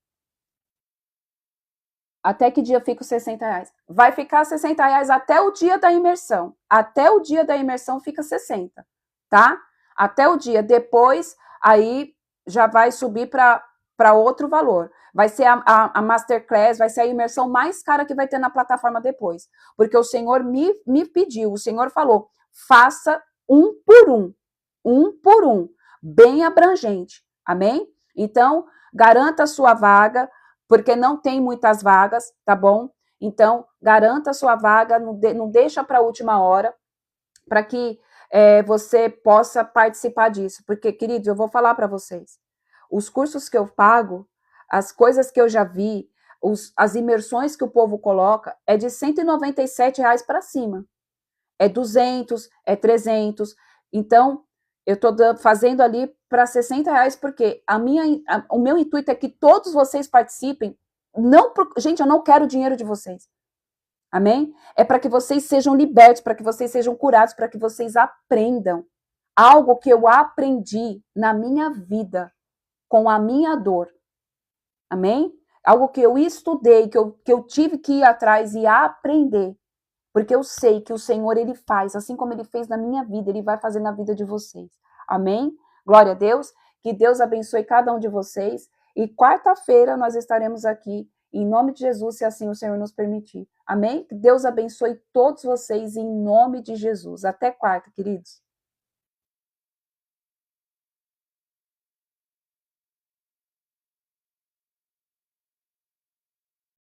Speaker 1: Até que dia fica os R$60? Vai ficar R$60 até o dia da imersão. Até o dia da imersão fica 60, tá? Até o dia. Depois, aí já vai subir para outro valor. Vai ser a Masterclass, vai ser a imersão mais cara que vai ter na plataforma depois. Porque o Senhor me pediu, o Senhor falou, faça um por um, bem abrangente. Amém? Então, garanta a sua vaga, porque não tem muitas vagas, tá bom? Então, garanta a sua vaga, não deixa para a última hora, para que você possa participar disso. Porque, queridos, eu vou falar para vocês, os cursos que eu pago, as coisas que eu já vi, as imersões que o povo coloca, é de R$197 para cima. É 200, é 300. Então, eu estou fazendo ali para R$60, porque o meu intuito é que todos vocês participem. Gente, eu não quero o dinheiro de vocês. Amém? É para que vocês sejam libertos, para que vocês sejam curados, para que vocês aprendam algo que eu aprendi na minha vida, com a minha dor. Amém? Algo que eu estudei, que eu tive que ir atrás e aprender. Porque eu sei que o Senhor, Ele faz, assim como Ele fez na minha vida, Ele vai fazer na vida de vocês. Amém? Glória a Deus. Que Deus abençoe cada um de vocês. E quarta-feira nós estaremos aqui, em nome de Jesus, se assim o Senhor nos permitir. Amém? Que Deus abençoe todos vocês, em nome de Jesus. Até quarta, queridos.